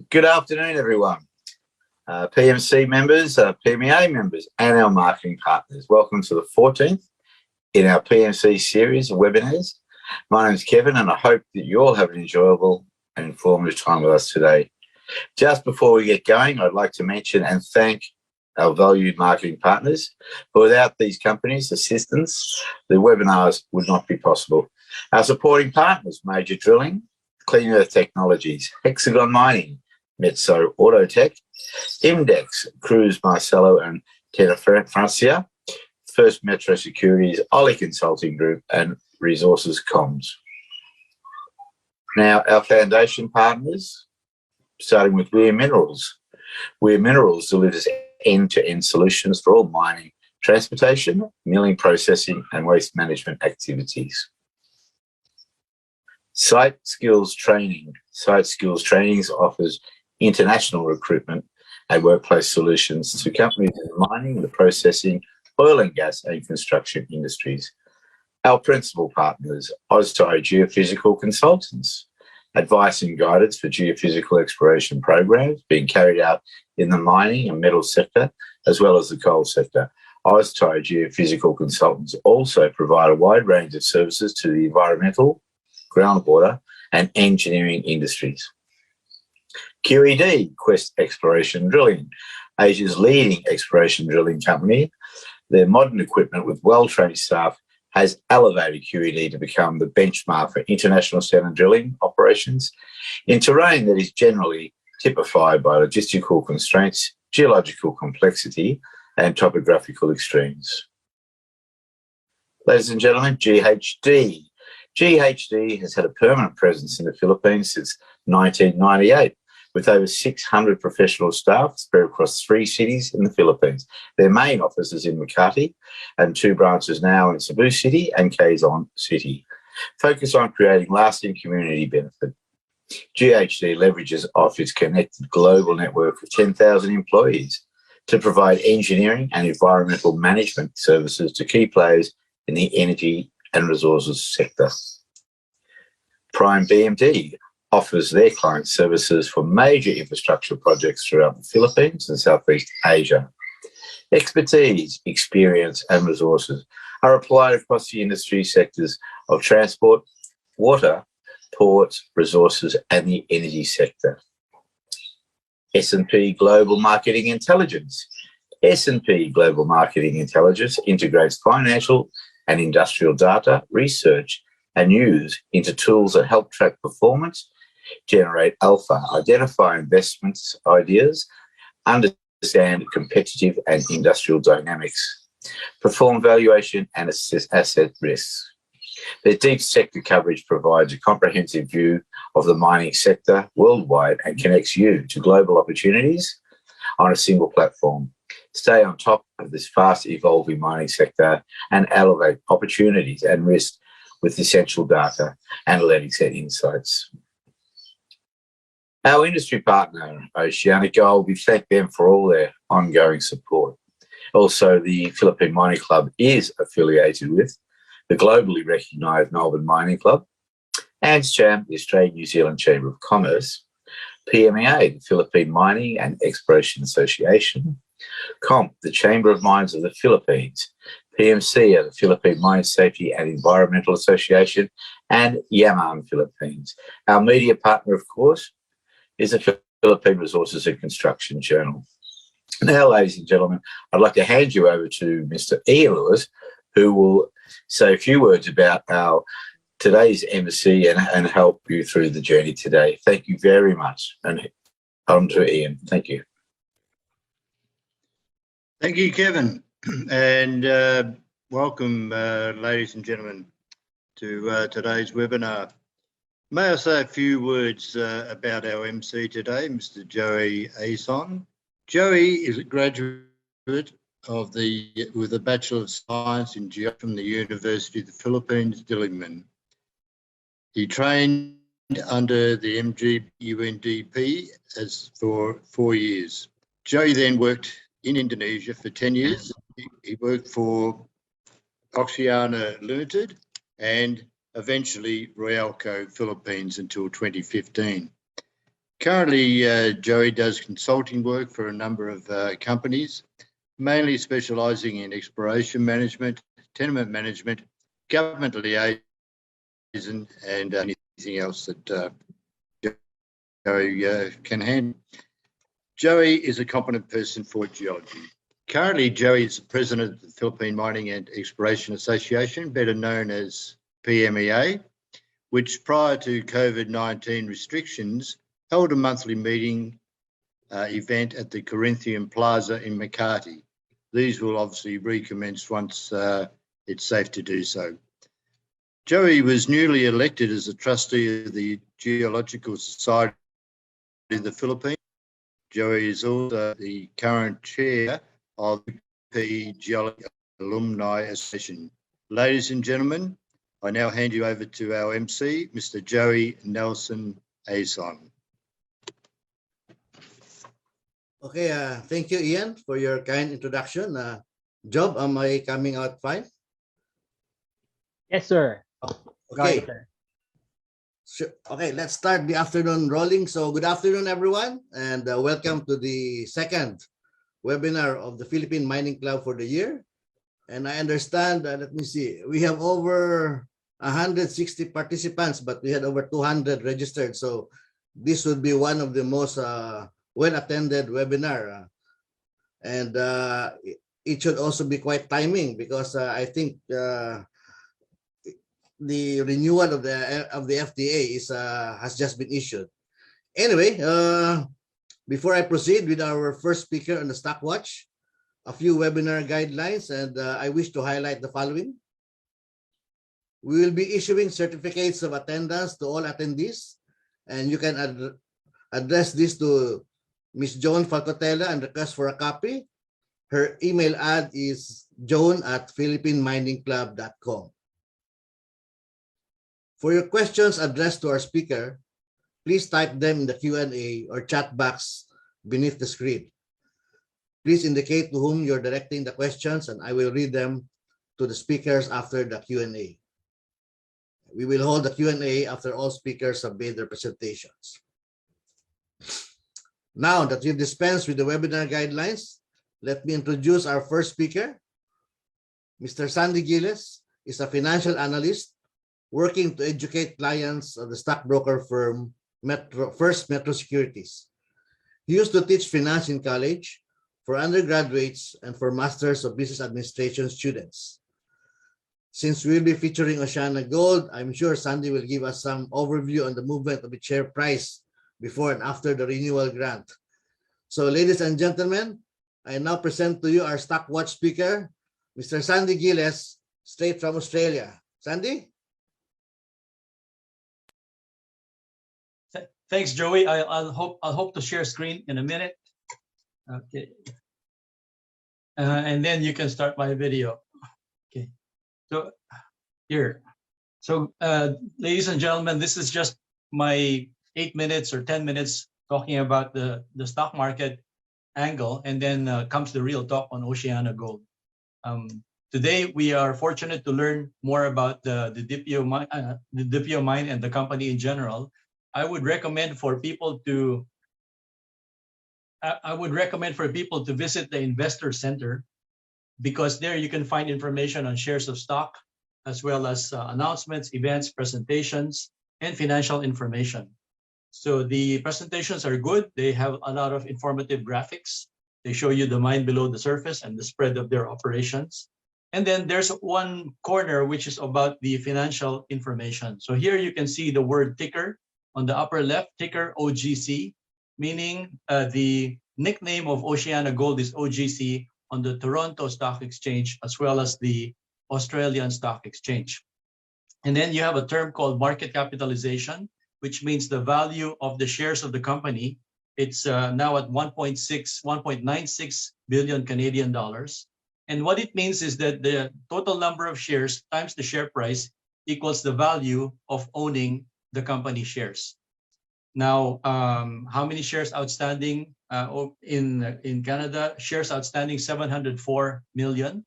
Good afternoon, everyone. PMC members, PMEA members, and our marketing partners. Welcome to the 14th in our PMC series of webinars. My name is Kevin, and I hope that you all have an enjoyable and informative time with us today. Just before we get going, I'd like to mention and thank our valued marketing partners. But without these companies' assistance, the webinars would not be possible. Our supporting partners: Major Drilling, Clean Earth Technologies, Hexagon Mining, Metso Autotech, Imdex, Cruz Marcelo and Tena Francia, First Metro Securities, Ollie Consulting Group, and Resources Comms. Now, our foundation partners, starting with Weir Minerals. Weir Minerals delivers end-to-end solutions for all mining, transportation, milling, processing, and waste management activities. Site Skills Training. Site Skills Trainings offers international recruitment and workplace solutions to companies in the mining, the processing, oil and gas, and construction industries. Our principal partners: Oztai Geophysical Consultants, advice and guidance for geophysical exploration programs being carried out in the mining and metal sector, as well as the coal sector. Oztai Geophysical Consultants also provide a wide range of services to the environmental, groundwater, and engineering industries. QED, Quest Exploration Drilling, Asia's leading exploration drilling company. Their modern equipment with well-trained staff has elevated QED to become the benchmark for international standard drilling operations in terrain that is generally typified by logistical constraints, geological complexity, and topographical extremes. Ladies and gentlemen, GHD. GHD has had a permanent presence in the Philippines since 1998, with over 600 professional staff spread across 3 cities in the Philippines. Their main office is in Makati, and 2 branches now in Cebu City and Quezon City. Focus on creating lasting community benefit. GHD leverages off its connected global network of 10,000 employees to provide engineering and environmental management services to key players in the energy and resources sector. Prime BMD offers their client services for major infrastructure projects throughout the Philippines and Southeast Asia. Expertise, experience, and resources are applied across the industry sectors of transport, water, ports, resources, and the energy sector. S&P Global Marketing Intelligence. S&P Global Marketing Intelligence integrates financial and industrial data, research, and news into tools that help track performance, generate alpha, identify investments ideas, understand competitive and industrial dynamics, perform valuation, and assess asset risks. Their deep sector coverage provides a comprehensive view of the mining sector worldwide and connects you to global opportunities on a single platform. Stay on top of this fast evolving mining sector and elevate opportunities and risks with essential data, analytics, and insights. Our industry partner, OceanaGold, we thank them for all their ongoing support. Also, the Philippine Mining Club is affiliated with the globally recognised Melbourne Mining Club, ANZCHAM, the Australian New Zealand Chamber of Commerce, PMEA, the Philippine Mining and Exploration Association, COMP, the Chamber of Mines of the Philippines, PMCEE, the Philippine Mine Safety and Environmental Association, and Yaman Philippines. Our media partner, of course, is the Philippine Resources and Construction Journal. Now, ladies and gentlemen, I'd like to hand you over to Mr. Ian Lewis, who will say a few words about our today's EMCEE and help you through the journey today. Thank you very much. And on to Ian. Thank you. Thank you, Kevin, and welcome, ladies and gentlemen, to today's webinar. May I say a few words about our MC today, Mr. Joey Ayson. Joey is a graduate with a Bachelor of Science in Geology from the University of the Philippines, Diliman. He trained under the UNDP for 4 years. Joey then worked in Indonesia for 10 years. He worked for Oceana Limited and eventually Royalco Philippines until 2015. Currently, Joey does consulting work for a number of companies, mainly specialising in exploration management, tenement management, government liaison, and anything else that Joey can handle. Joey is a competent person for geology. Currently, Joey is the president of the Philippine Mining and Exploration Association, better known as PMEA, which prior to COVID-19 restrictions held a monthly meeting event at the Corinthian Plaza in Makati. These will obviously recommence once it's safe to do so. Joey was newly elected as a trustee of the Geological Society of the Philippines. Joey is also the current chair of the Geology Alumni Association. Ladies and gentlemen, I now hand you over to our MC, Mr. Joey Nelson Ayson. Okay, thank you, Ian, for your kind introduction. Job, am I coming out fine? Yes, sir. Okay. Sorry, sir. Okay, let's start the afternoon rolling. So good afternoon, everyone, and welcome to the second webinar of the Philippine Mining Club for the year. And I understand, let me see, we have over 160 participants, but we had over 200 registered. So this would be one of the most well-attended webinar. And it should also be quite timing because I think the renewal of the FDA has just been issued. Anyway, before I proceed with our first speaker on the Stock Watch, a few webinar guidelines, and I wish to highlight the following. We will be issuing certificates of attendance to all attendees, and you can address this to Ms. Joan Falcotella and request for a copy. Her email ad is joan@philippineminingclub.com. For your questions addressed to our speaker, please type them in the Q&A or chat box beneath the screen. Please indicate to whom you're directing the questions, and I will read them to the speakers after the Q&A. We will hold the Q&A after all speakers have made their presentations. Now that we've dispensed with the webinar guidelines, let me introduce our first speaker. Mr. Sandy Gilles is a financial analyst working to educate clients of the stockbroker firm First Metro Securities. He used to teach finance in college for undergraduates and for Masters of Business Administration students. Since we'll be featuring OceanaGold, I'm sure Sandy will give us some overview on the movement of its share price before and after the renewal grant. So ladies and gentlemen, I now present to you our Stock Watch speaker, Mr. Sandy Gilles, straight from Australia. Sandy? Thanks, Joey. I'll hope to share screen in a minute. Okay. And then you can start my video. Okay. So here. So ladies and gentlemen, this is just my 8 minutes or 10 minutes talking about the stock market angle, and then comes the real talk on OceanaGold. Today we are fortunate to learn more about the DPO mine and the company in general. I would recommend for people to visit the Investor Center, because there you can find information on shares of stock, as well as announcements, events, presentations, and financial information. So the presentations are good. They have a lot of informative graphics. They show you the mine below the surface and the spread of their operations. And then there's one corner which is about the financial information. So here you can see the word ticker on the upper left, ticker OGC, meaning the nickname of OceanaGold is OGC on the Toronto Stock Exchange, as well as the Australian Stock Exchange. And then you have a term called market capitalization, which means the value of the shares of the company. It's now at 1.96 billion Canadian dollars. And what it means is that the total number of shares times the share price equals the value of owning the company shares. Now, how many shares outstanding in Canada? Shares outstanding 704 million.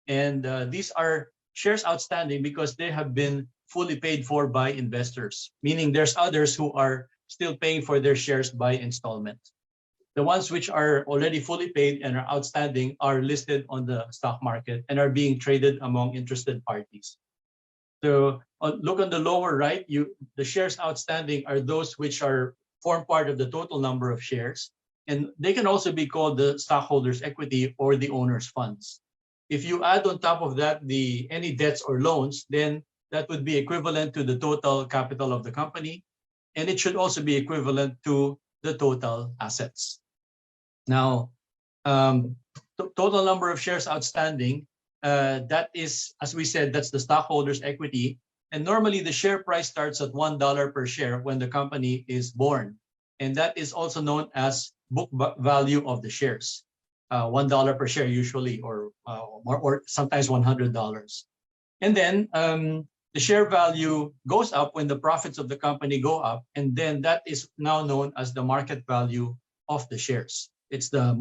And these are shares outstanding because they have been fully paid for by investors, meaning there's others who are still paying for their shares by installment. The ones which are already fully paid and are outstanding are listed on the stock market and are being traded among interested parties. So look on the lower right, the shares outstanding are those which form part of the total number of shares, and they can also be called the stockholders' equity or the owner's funds. If you add on top of that any debts or loans, then that would be equivalent to the total capital of the company, and it should also be equivalent to the total assets. Now, total number of shares outstanding, that is, as we said, that's the stockholders' equity. And normally the share price starts at $1 per share when the company is born. And that is also known as book value of the shares. $1 per share usually, or sometimes $100. And then the share value goes up when the profits of the company go up. And then that is now known as the market value of the shares. It's the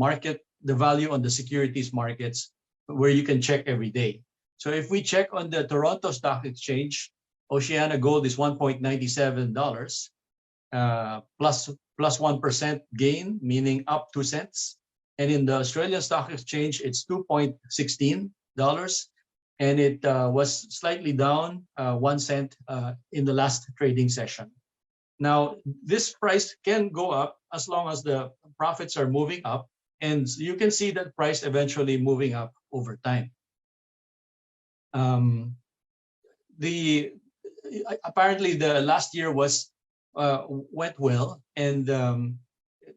value on the securities markets where you can check every day. So if we check on the Toronto Stock Exchange, OceanaGold is $1.97, plus 1% gain, meaning up 2 cents. And in the Australian Stock Exchange, it's $2.16, and it was slightly down 1 cent in the last trading session. Now, this price can go up as long as the profits are moving up, and you can see that price eventually moving up over time. Apparently the last year went well, and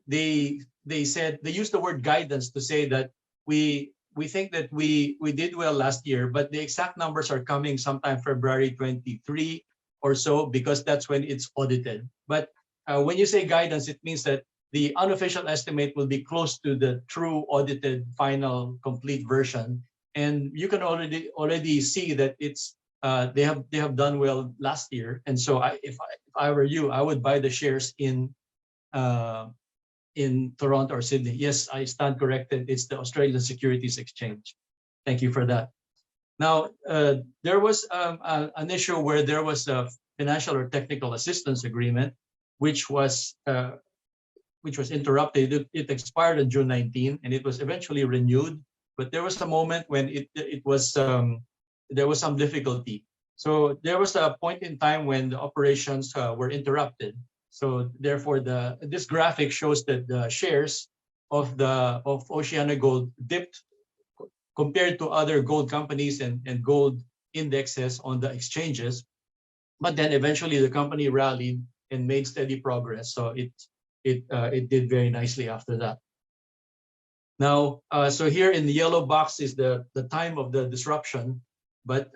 they used the word guidance to say that we think that we did well last year, but the exact numbers are coming sometime February 23 or so, because that's when it's audited. But when you say guidance, it means that the unofficial estimate will be close to the true audited final complete version, and you can already see that it's they have done well last year. And so if I were you, I would buy the shares in Toronto or Sydney. Yes, I stand corrected. It's the Australian Securities Exchange. Thank you for that. Now, there was an issue where there was a financial or technical assistance agreement, which was interrupted. It expired on June 19, and it was eventually renewed. But there was a moment when there was some difficulty. So there was a point in time when the operations were interrupted. So therefore, this graphic shows that the shares of OceanaGold dipped compared to other gold companies and gold indexes on the exchanges. But then eventually the company rallied and made steady progress. So it did very nicely after that. Now, so here in the yellow box is the time of the disruption, but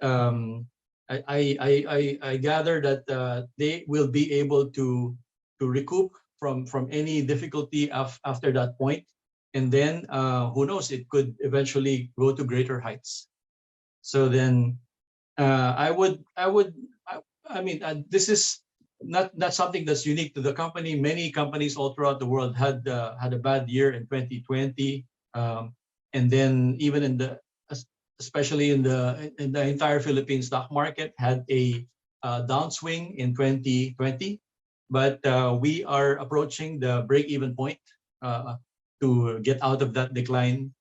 I gather that they will be able to recoup from any difficulty after that point, and then who knows, it could eventually go to greater heights. So then this is not something that's unique to the company. Many companies all throughout the world had a bad year in 2020, and then even especially in the entire Philippine stock market had a downswing in 2020. But we are approaching the break-even point to get out of that decline.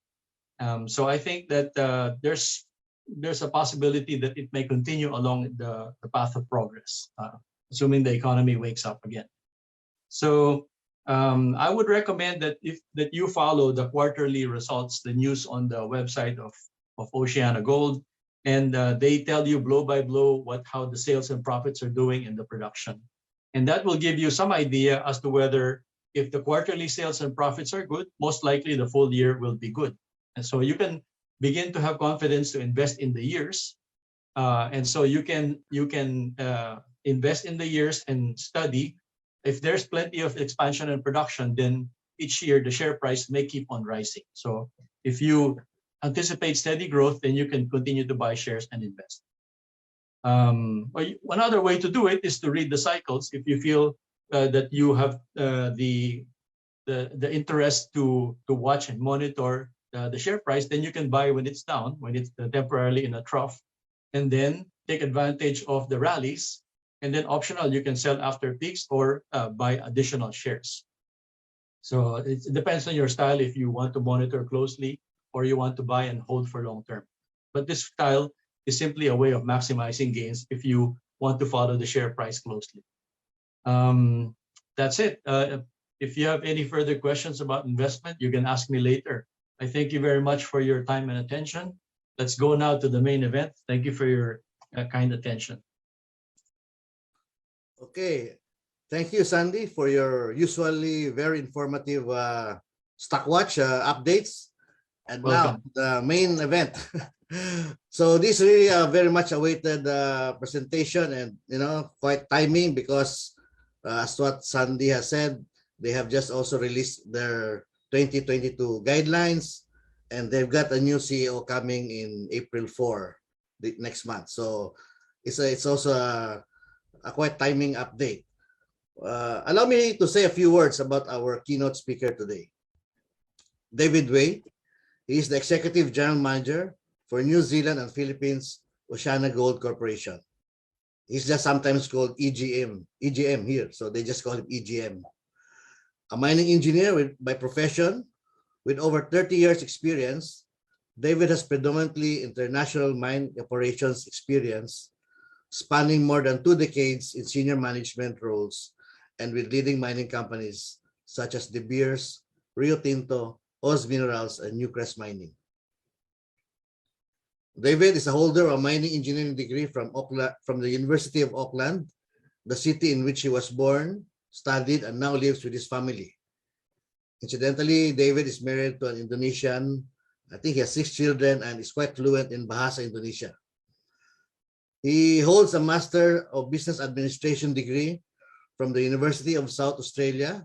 So I think that there's a possibility that it may continue along the path of progress, assuming the economy wakes up again. So I would recommend that that you follow the quarterly results, the news on the website of OceanaGold, and they tell you blow by blow how the sales and profits are doing in the production. And that will give you some idea as to whether, if the quarterly sales and profits are good, most likely the full year will be good. And so you can begin to have confidence to invest in the years. And so you can invest in the years and study. If there's plenty of expansion and production, then each year the share price may keep on rising. So if you anticipate steady growth, then you can continue to buy shares and invest. One other way to do it is to read the cycles. If you feel that you have the interest to watch and monitor the share price, then you can buy when it's down, when it's temporarily in a trough, and then take advantage of the rallies. And then optional, you can sell after peaks or buy additional shares. So it depends on your style if you want to monitor closely or you want to buy and hold for long term. But this style is simply a way of maximizing gains if you want to follow the share price closely. That's it. If you have any further questions about investment, you can ask me later. I thank you very much for your time and attention. Let's go now to the main event. Thank you for your kind attention. Okay. Thank you, Sandy, for your usually very informative stock watch updates. And Welcome. now the main event. So this is really a very much awaited presentation, and quite timing because as what Sandy has said, they have just also released their 2022 guidelines, and they've got a new CEO coming in April 4 next month. So it's also a quite timing update. Allow me to say a few words about our keynote speaker today. David Way. He is the Executive General Manager for New Zealand and Philippines OceanaGold Corporation. He's just sometimes called EGM here, so they just call him EGM. A mining engineer by profession with over 30 years experience, David has predominantly international mine operations experience, spanning more than 2 decades in senior management roles and with leading mining companies such as De Beers, Rio Tinto, Oz Minerals, and Newcrest Mining. David is a holder of a mining engineering degree from the University of Auckland, the city in which he was born, studied, and now lives with his family. Incidentally, David is married to an Indonesian. I think he has 6 children and is quite fluent in Bahasa Indonesia. He holds a Master of Business Administration degree from the University of South Australia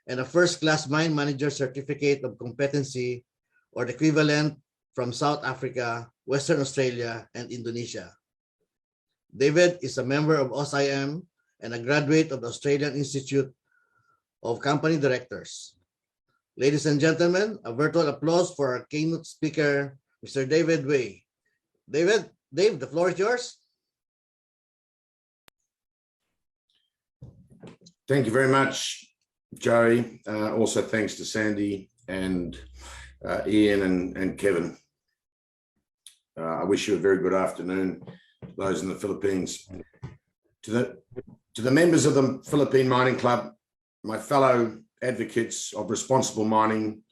and a first-class mine manager certificate of competency or the equivalent from South Africa, Western Australia, and Indonesia. David is a member of OCIM and a graduate of the Australian Institute of Company Directors. Ladies and gentlemen, a virtual applause for our keynote speaker, Mr. David Way. Dave, the floor is yours. Thank you very much, Joey. Also thanks to Sandy and Ian and Kevin. I wish you a very good afternoon, those in the Philippines. To the members of the Philippine Mining Club, my fellow advocates of responsible mining,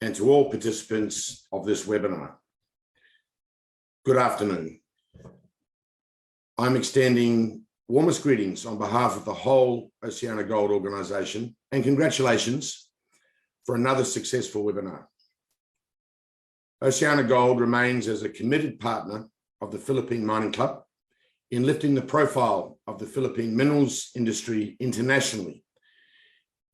and to all participants of this webinar, good afternoon. I'm extending warmest greetings on behalf of the whole OceanaGold organisation and congratulations for another successful webinar. OceanaGold remains as a committed partner of the Philippine Mining Club in lifting the profile of the Philippine minerals industry internationally,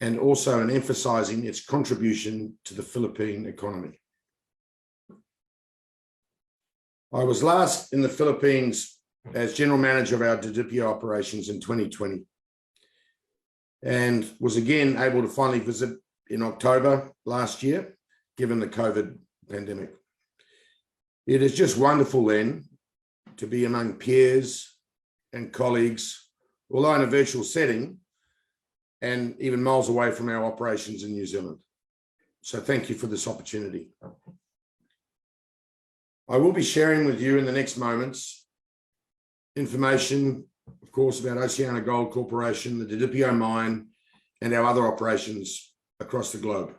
and also in emphasising its contribution to the Philippine economy. I was last in the Philippines as General Manager of our Didipio operations in 2020 and was again able to finally visit in October last year, given the COVID pandemic. It is just wonderful then to be among peers and colleagues, although in a virtual setting and even miles away from our operations in New Zealand. So thank you for this opportunity. I will be sharing with you in the next moments information, of course, about OceanaGold Corporation, the Didipio mine, and our other operations across the globe.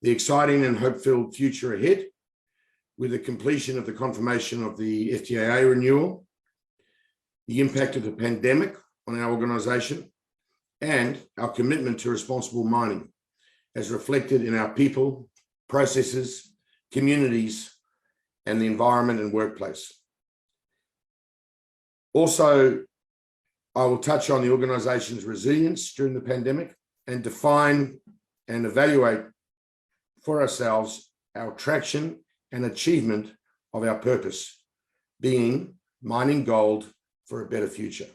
The exciting and hope-filled future ahead with the completion of the confirmation of the FTAA renewal, the impact of the pandemic on our organisation, and our commitment to responsible mining as reflected in our people, processes, communities, and the environment and workplace. Also, I will touch on the organisation's resilience during the pandemic and define and evaluate for ourselves our traction and achievement of our purpose, being mining gold for a better future.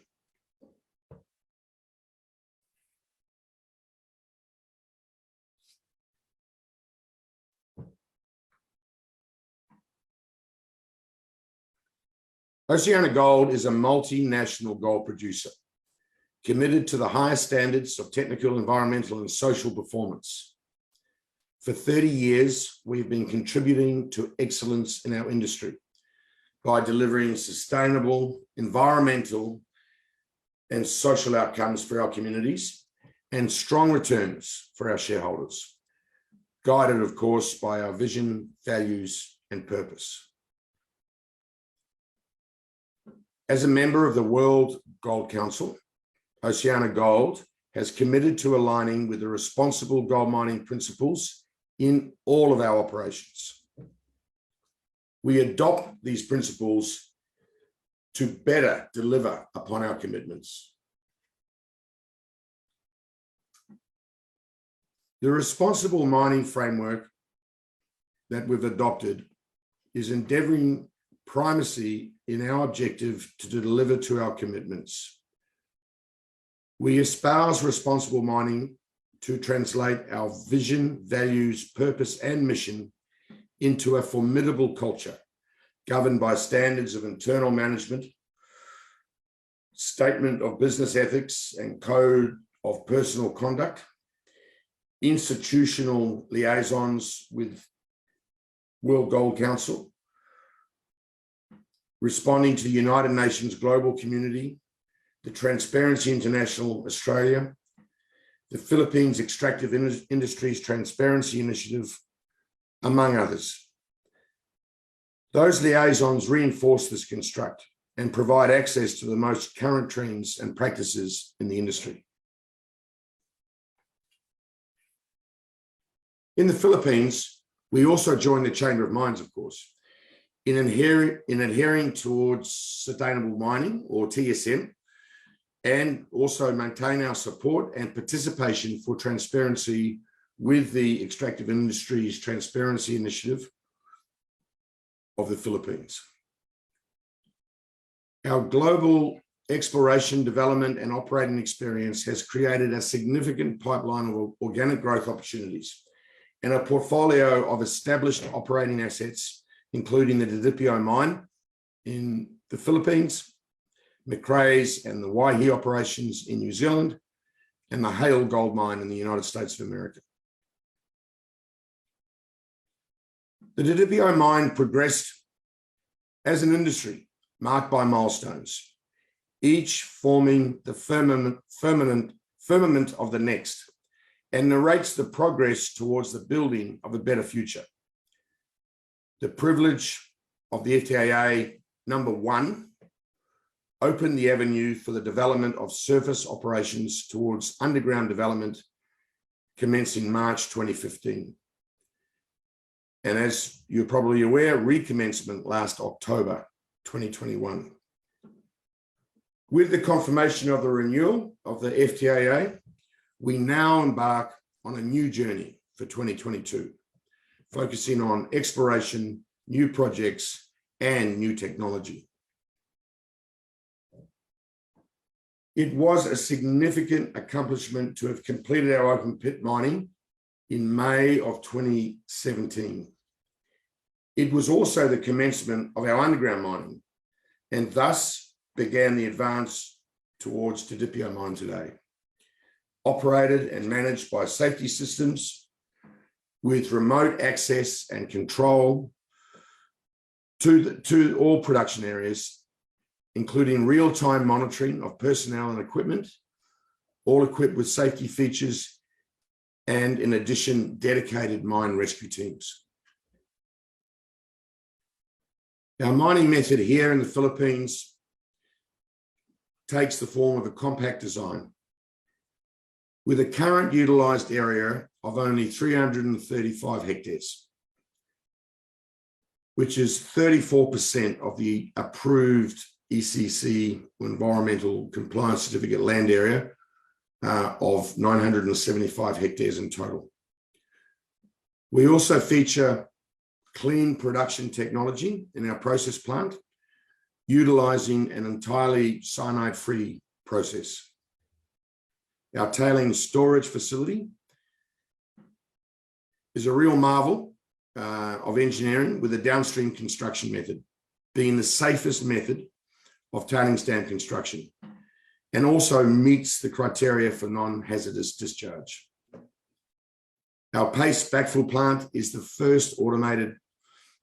OceanaGold is a multinational gold producer committed to the highest standards of technical, environmental, and social performance. For 30 years, we've been contributing to excellence in our industry by delivering sustainable environmental and social outcomes for our communities and strong returns for our shareholders, guided, of course, by our vision, values, and purpose. As a member of the World Gold Council, OceanaGold has committed to aligning with the responsible gold mining principles in all of our operations. We adopt these principles to better deliver upon our commitments. The responsible mining framework that we've adopted is endeavoring primacy in our objective to deliver to our commitments. We espouse responsible mining to translate our vision, values, purpose, and mission into a formidable culture governed by standards of internal management, statement of business ethics and code of personal conduct, institutional liaisons with World Gold Council, responding to the United Nations global community, the Transparency International Australia, the Philippines Extractive Industries Transparency Initiative, among others. Those liaisons reinforce this construct and provide access to the most current trends and practices in the industry. In the Philippines, we also join the Chamber of Mines, of course, in adhering towards sustainable mining, or TSM, and also maintain our support and participation for transparency with the Extractive Industries Transparency Initiative of the Philippines. Our global exploration, development, and operating experience has created a significant pipeline of organic growth opportunities and a portfolio of established operating assets, including the Didipio mine in the Philippines, Macraes and the Waihi operations in New Zealand, and the Hale gold mine in the United States of America. The Didipio mine progressed as an industry marked by milestones, each forming the firmament of the next, and narrates the progress towards the building of a better future. The privilege of the FTAA #1 opened the avenue for the development of surface operations towards underground development commencing March 2015. And as you're probably aware, recommencement last October 2021. With the confirmation of the renewal of the FTAA, we now embark on a new journey for 2022, focusing on exploration, new projects, and new technology. It was a significant accomplishment to have completed our open pit mining in May of 2017. It was also the commencement of our underground mining, and thus began the advance towards Didipio mine today, operated and managed by safety systems with remote access and control to all production areas, including real-time monitoring of personnel and equipment, all equipped with safety features, and in addition, dedicated mine rescue teams. Our mining method here in the Philippines takes the form of a compact design with a current utilized area of only 335 hectares, which is 34% of the approved ECC Environmental Compliance Certificate land area of 975 hectares in total. We also feature clean production technology in our process plant, utilizing an entirely cyanide-free process. Our tailings storage facility is a real marvel of engineering, with a downstream construction method being the safest method of tailings dam construction, and also meets the criteria for non-hazardous discharge. Our paste backfill plant is the first automated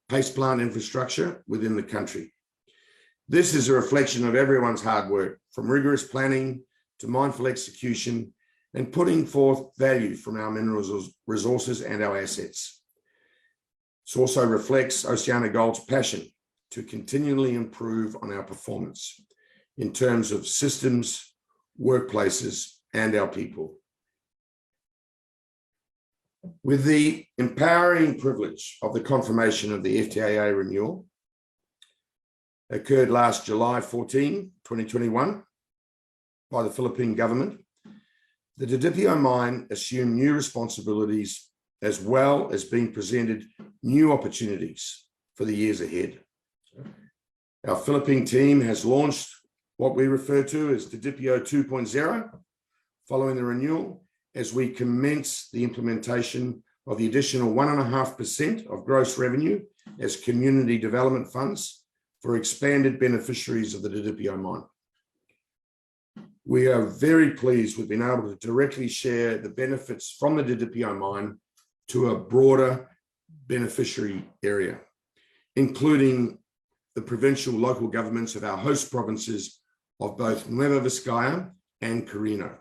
paste plant infrastructure within the country. This is a reflection of everyone's hard work, from rigorous planning to mindful execution and putting forth value from our mineral resources and our assets. It also reflects OceanaGold's passion to continually improve on our performance in terms of systems, workplaces, and our people. With the empowering privilege of the confirmation of the FTAA renewal, occurred last July 14, 2021, by the Philippine government, the Didipio mine assumed new responsibilities as well as being presented new opportunities for the years ahead. Our Philippine team has launched what we refer to as Didipio 2.0 following the renewal, as we commence the implementation of the additional 1.5% of gross revenue as community development funds for expanded beneficiaries of the Didipio mine. We are very pleased with being able to directly share the benefits from the Didipio mine to a broader beneficiary area, including the provincial local governments of our host provinces of both Nueva Vizcaya and Quirino,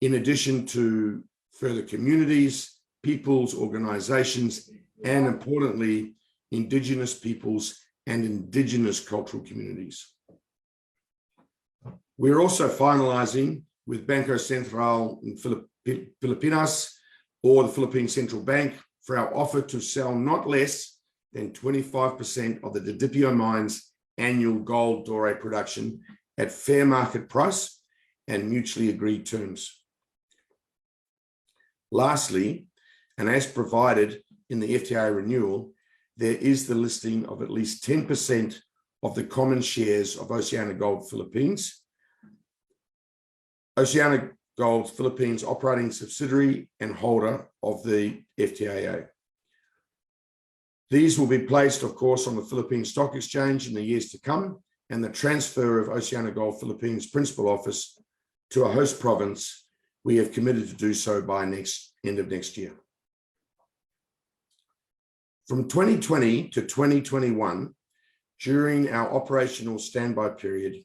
in addition to further communities, peoples, organizations, and importantly, Indigenous peoples and Indigenous cultural communities. We're also finalizing with Banco Central in Filipinas, or the Philippine Central Bank, for our offer to sell not less than 25% of the Didipio mine's annual gold doré production at fair market price and mutually agreed terms. Lastly, and as provided in the FTAA renewal, there is the listing of at least 10% of the common shares of OceanaGold Philippines, OceanaGold Philippines operating subsidiary and holder of the FTAA. These will be placed, of course, on the Philippine Stock Exchange in the years to come, and the transfer of OceanaGold Philippines principal office to a host province, we have committed to do so by end of next year. From 2020 to 2021, during our operational standby period,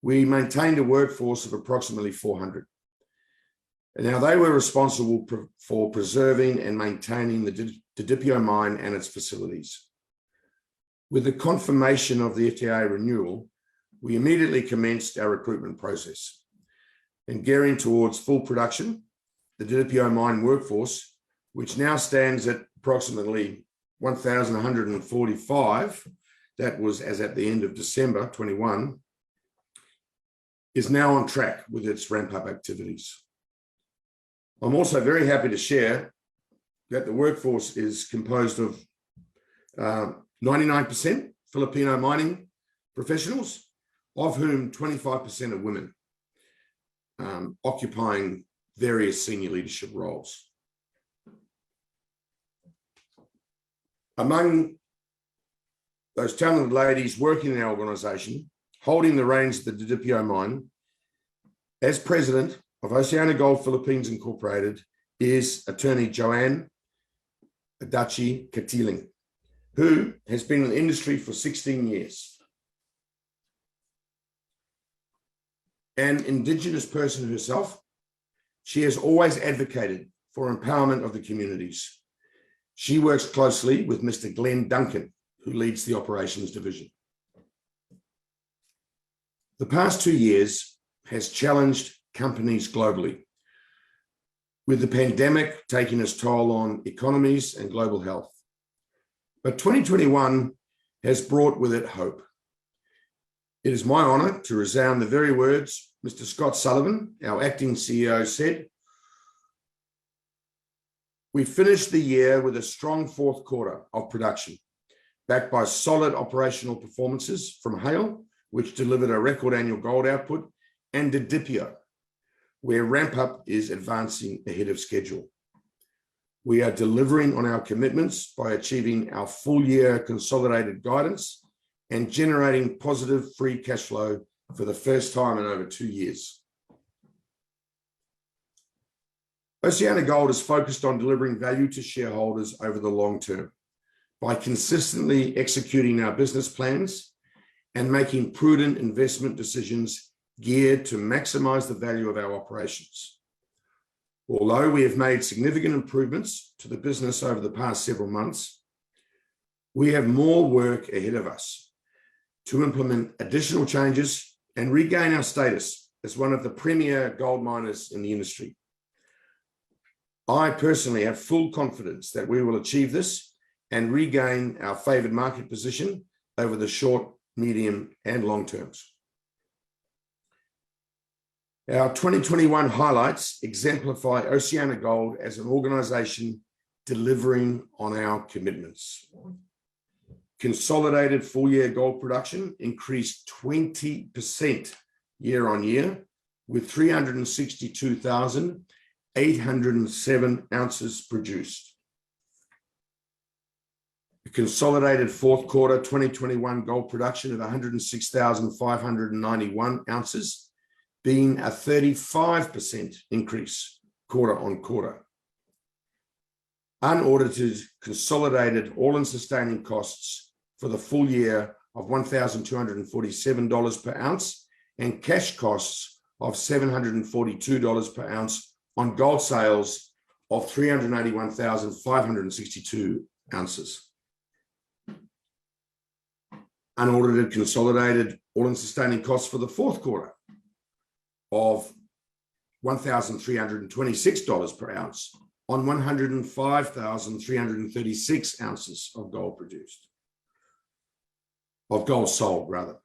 we maintained a workforce of approximately 400. And now they were responsible for preserving and maintaining the Didipio mine and its facilities. With the confirmation of the FTAA renewal, we immediately commenced our recruitment process. And gearing towards full production, the Didipio mine workforce, which now stands at approximately 1,145, that was as at the end of December 21, is now on track with its ramp-up activities. I'm also very happy to share that the workforce is composed of 99% Filipino mining professionals, of whom 25% are women, occupying various senior leadership roles. Among those talented ladies working in our organisation, holding the reins of the Didipio mine, as president of OceanaGold Philippines Incorporated, is attorney Joanne Adachi Katiling, who has been in the industry for 16 years. An Indigenous person herself, she has always advocated for empowerment of the communities. She works closely with Mr. Glenn Duncan, who leads the operations division. The past 2 years has challenged companies globally, with the pandemic taking its toll on economies and global health. But 2021 has brought with it hope. It is my honour to resound the very words Mr. Scott Sullivan, our acting CEO, said. We finished the year with a strong fourth quarter of production, backed by solid operational performances from Hale, which delivered a record annual gold output, and Didipio, where ramp-up is advancing ahead of schedule. We are delivering on our commitments by achieving our full-year consolidated guidance and generating positive free cash flow for the first time in over 2 years. OceanaGold is focused on delivering value to shareholders over the long term by consistently executing our business plans and making prudent investment decisions geared to maximize the value of our operations. Although we have made significant improvements to the business over the past several months, we have more work ahead of us to implement additional changes and regain our status as one of the premier gold miners in the industry. I personally have full confidence that we will achieve this and regain our favored market position over the short, medium, and long terms. Our 2021 highlights exemplify OceanaGold as an organization delivering on our commitments. Consolidated full-year gold production increased 20% year on year, with 362,807 ounces produced. The consolidated fourth quarter 2021 gold production of 106,591 ounces, being a 35% increase quarter on quarter. Unaudited consolidated all-in sustaining costs for the full year of $1,247 per ounce and cash costs of $742 per ounce on gold sales of 381,562 ounces. Unaudited consolidated all-in sustaining costs for the fourth quarter of $1,326 per ounce on 105,336 ounces of gold produced. Of gold sold, rather.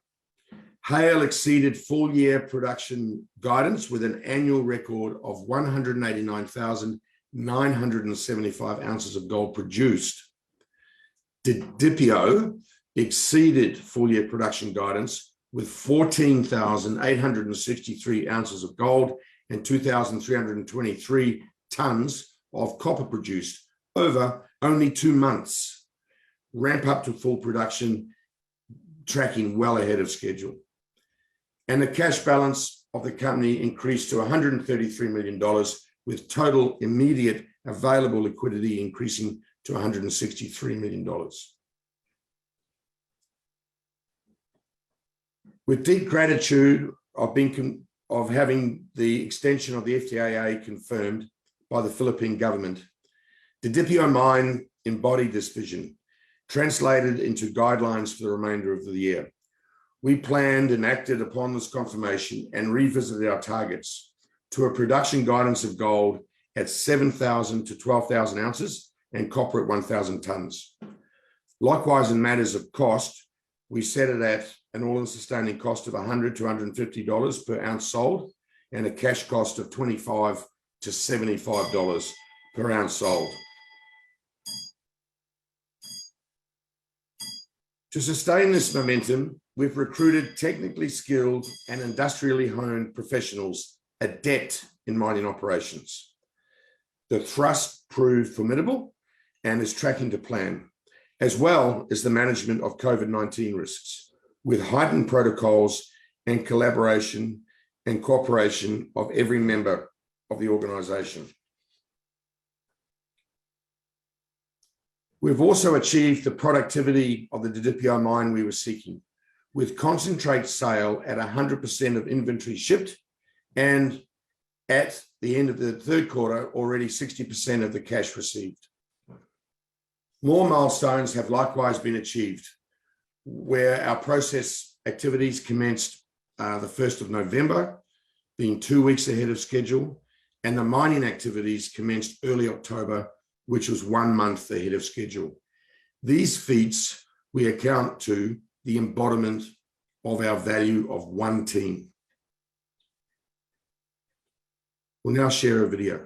Haile exceeded full-year production guidance with an annual record of 189,975 ounces of gold produced. Didipio exceeded full-year production guidance with 14,863 ounces of gold and 2,323 tons of copper produced over only 2 months. Ramp up to full production, tracking well ahead of schedule. And the cash balance of the company increased to $133 million, with total immediate available liquidity increasing to $163 million. With deep gratitude of having the extension of the FTAA confirmed by the Philippine government, the Didipio mine embodied this vision, translated into guidelines for the remainder of the year. We planned and acted upon this confirmation and revisited our targets to a production guidance of gold at 7,000 to 12,000 ounces and copper at 1,000 tons. Likewise, in matters of cost, we set it at an all-in sustaining cost of $100 to $150 per ounce sold and a cash cost of $25 to $75 per ounce sold. To sustain this momentum, we've recruited technically skilled and industrially honed professionals adept in mining operations. The thrust proved formidable and is tracking to plan, as well as the management of COVID-19 risks, with heightened protocols and collaboration and cooperation of every member of the organization. We've also achieved the productivity of the Didipio mine we were seeking, with concentrate sale at 100% of inventory shipped, and at the end of the third quarter, already 60% of the cash received. More milestones have likewise been achieved, where our process activities commenced the 1st of November, being 2 weeks ahead of schedule, and the mining activities commenced early October, which was 1 month ahead of schedule. These feats we account to the embodiment of our value of one team. We'll now share a video.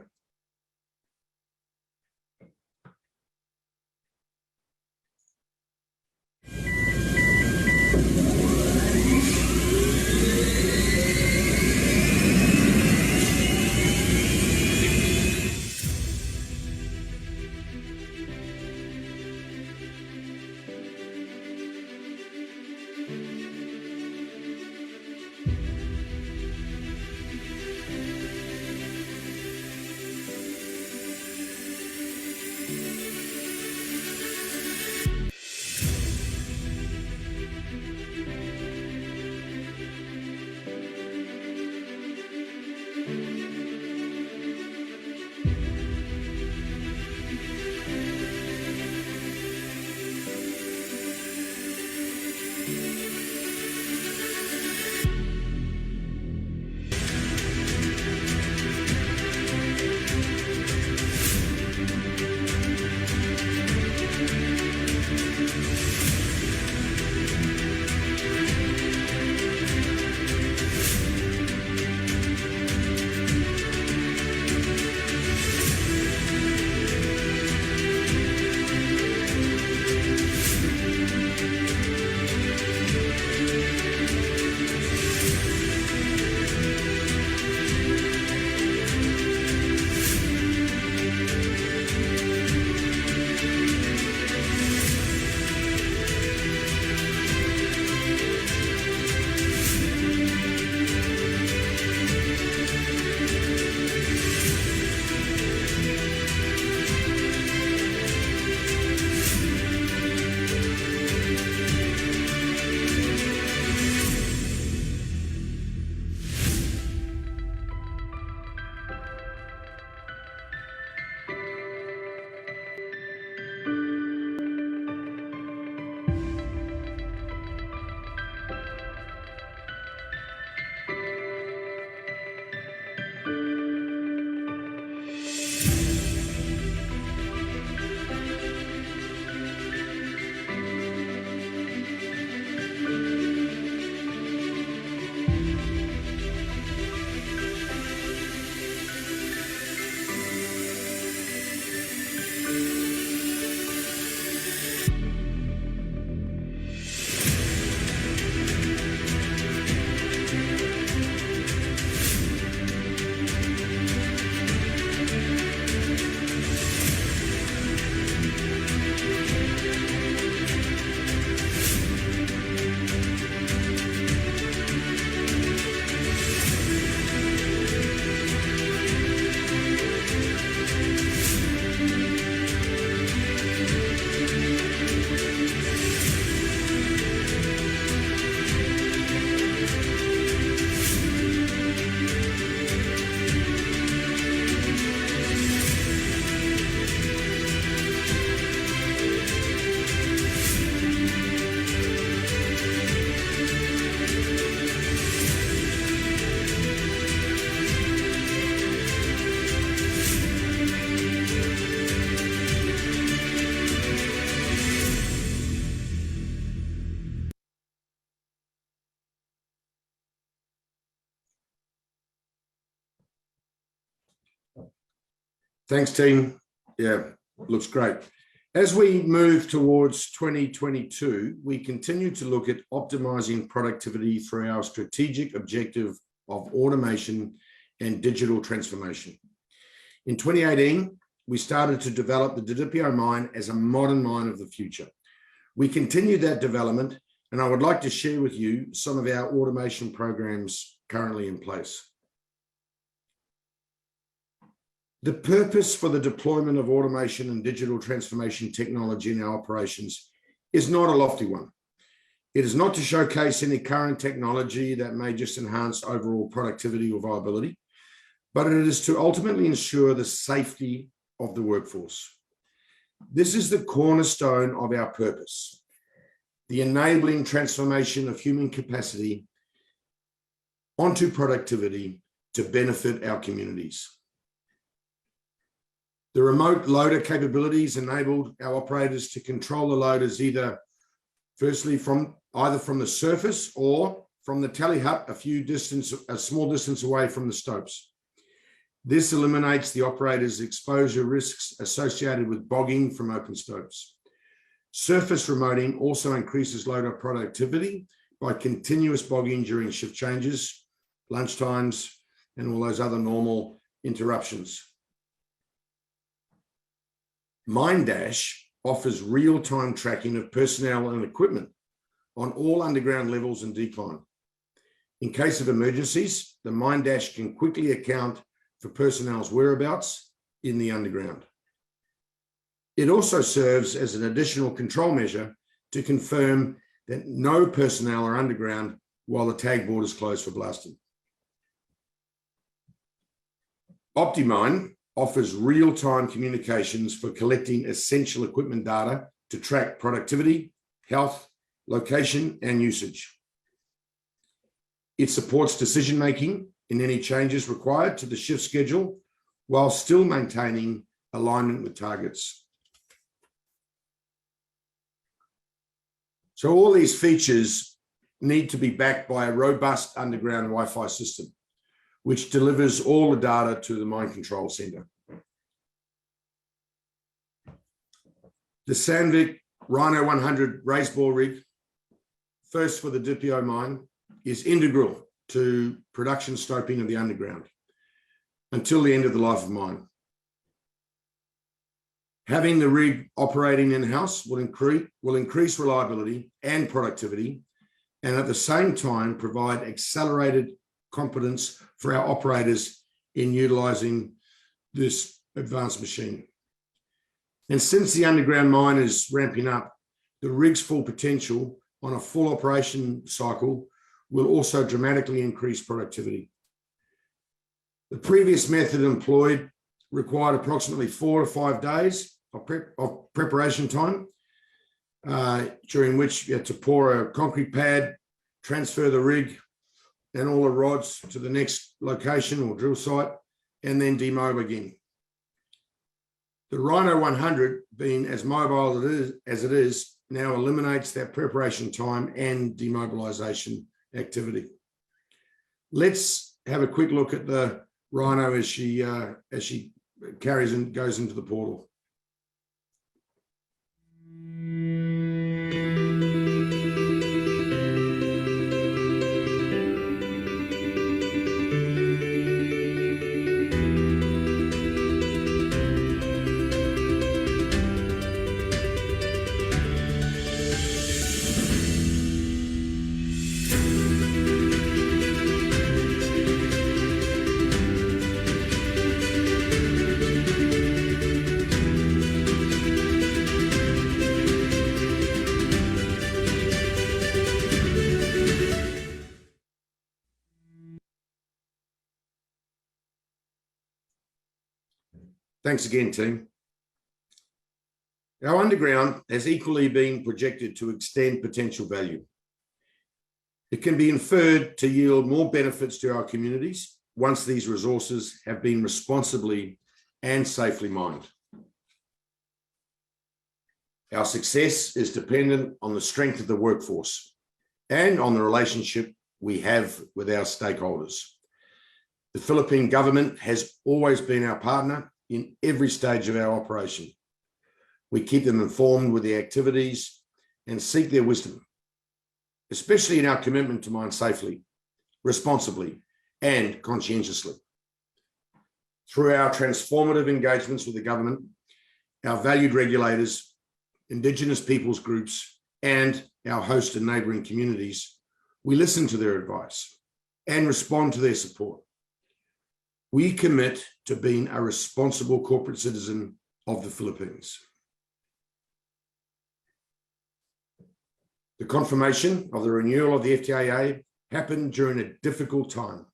Thanks, team. Yeah, looks great. As we move towards 2022, we continue to look at optimizing productivity through our strategic objective of automation and digital transformation. In 2018, we started to develop the Didipio mine as a modern mine of the future. We continued that development, and I would like to share with you some of our automation programs currently in place. The purpose for the deployment of automation and digital transformation technology in our operations is not a lofty one. It is not to showcase any current technology that may just enhance overall productivity or viability, but it is to ultimately ensure the safety of the workforce. This is the cornerstone of our purpose, the enabling transformation of human capacity onto productivity to benefit our communities. The remote loader capabilities enabled our operators to control the loaders either from the surface or from the tally hut a small distance away from the stopes. This eliminates the operator's exposure risks associated with bogging from open stopes. Surface remoting also increases loader productivity by continuous bogging during shift changes, lunch times, and all those other normal interruptions. MineDash offers real-time tracking of personnel and equipment on all underground levels and decline. In case of emergencies, the MineDash can quickly account for personnel's whereabouts in the underground. It also serves as an additional control measure to confirm that no personnel are underground while the tag board is closed for blasting. OptiMine offers real-time communications for collecting essential equipment data to track productivity, health, location, and usage. It supports decision-making in any changes required to the shift schedule while still maintaining alignment with targets. So all these features need to be backed by a robust underground Wi-Fi system, which delivers all the data to the mine control center. The Sandvik Rhino 100 raise bore rig, first for the Didipio mine, is integral to production stoping of the underground until the end of the life of mine. Having the rig operating in-house will increase reliability and productivity, and at the same time provide accelerated competence for our operators in utilizing this advanced machine. And since the underground mine is ramping up, the rig's full potential on a full operation cycle will also dramatically increase productivity. The previous method employed required approximately 4 to 5 days of preparation time, during which you had to pour a concrete pad, transfer the rig and all the rods to the next location or drill site, and then demob again. The Rhino 100, being as mobile as it is, now eliminates that preparation time and demobilization activity. Let's have a quick look at the Rhino as she carries and goes into the portal. Thanks again, team. Our underground has equally been projected to extend potential value. It can be inferred to yield more benefits to our communities once these resources have been responsibly and safely mined. Our success is dependent on the strength of the workforce and on the relationship we have with our stakeholders. The Philippine government has always been our partner in every stage of our operation. We keep them informed with the activities and seek their wisdom, especially in our commitment to mine safely, responsibly, and conscientiously. Through our transformative engagements with the government, our valued regulators, Indigenous peoples groups, and our host and neighbouring communities, we listen to their advice and respond to their support. We commit to being a responsible corporate citizen of the Philippines. The confirmation of the renewal of the FTAA happened during a difficult time,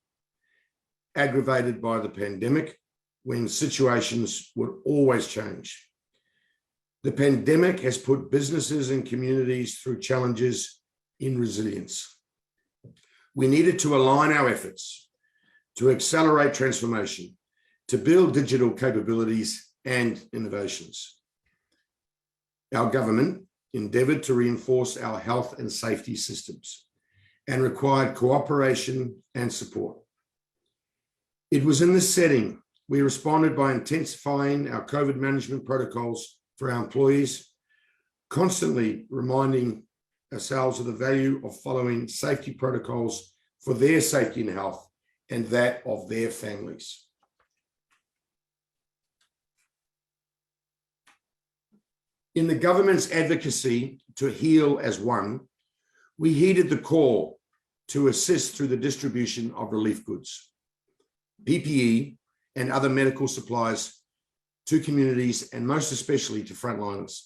aggravated by the pandemic, when situations would always change. The pandemic has put businesses and communities through challenges in resilience. We needed to align our efforts to accelerate transformation, to build digital capabilities and innovations. Our government endeavoured to reinforce our health and safety systems and required cooperation and support. It was in this setting we responded by intensifying our COVID management protocols for our employees, constantly reminding ourselves of the value of following safety protocols for their safety and health and that of their families. In the government's advocacy to heal as one, we heeded the call to assist through the distribution of relief goods, PPE, and other medical supplies to communities, and most especially to frontliners.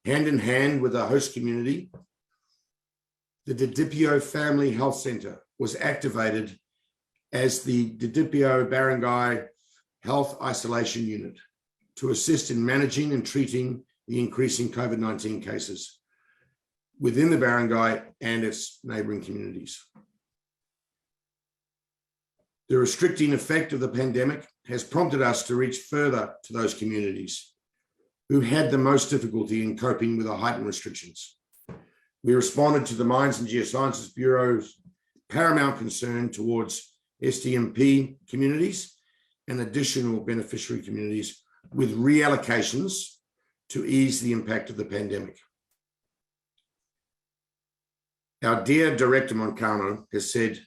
Hand in hand with the host community, the Didipio Family Health Centre was activated as the Didipio Barangay Health Isolation Unit to assist in managing and treating the increasing COVID-19 cases within the barangay and its neighbouring communities. The restricting effect of the pandemic has prompted us to reach further to those communities who had the most difficulty in coping with the heightened restrictions. We responded to the Mines and Geosciences Bureau's paramount concern towards STMP communities and additional beneficiary communities with reallocations to ease the impact of the pandemic. Our dear Director Moncano has said,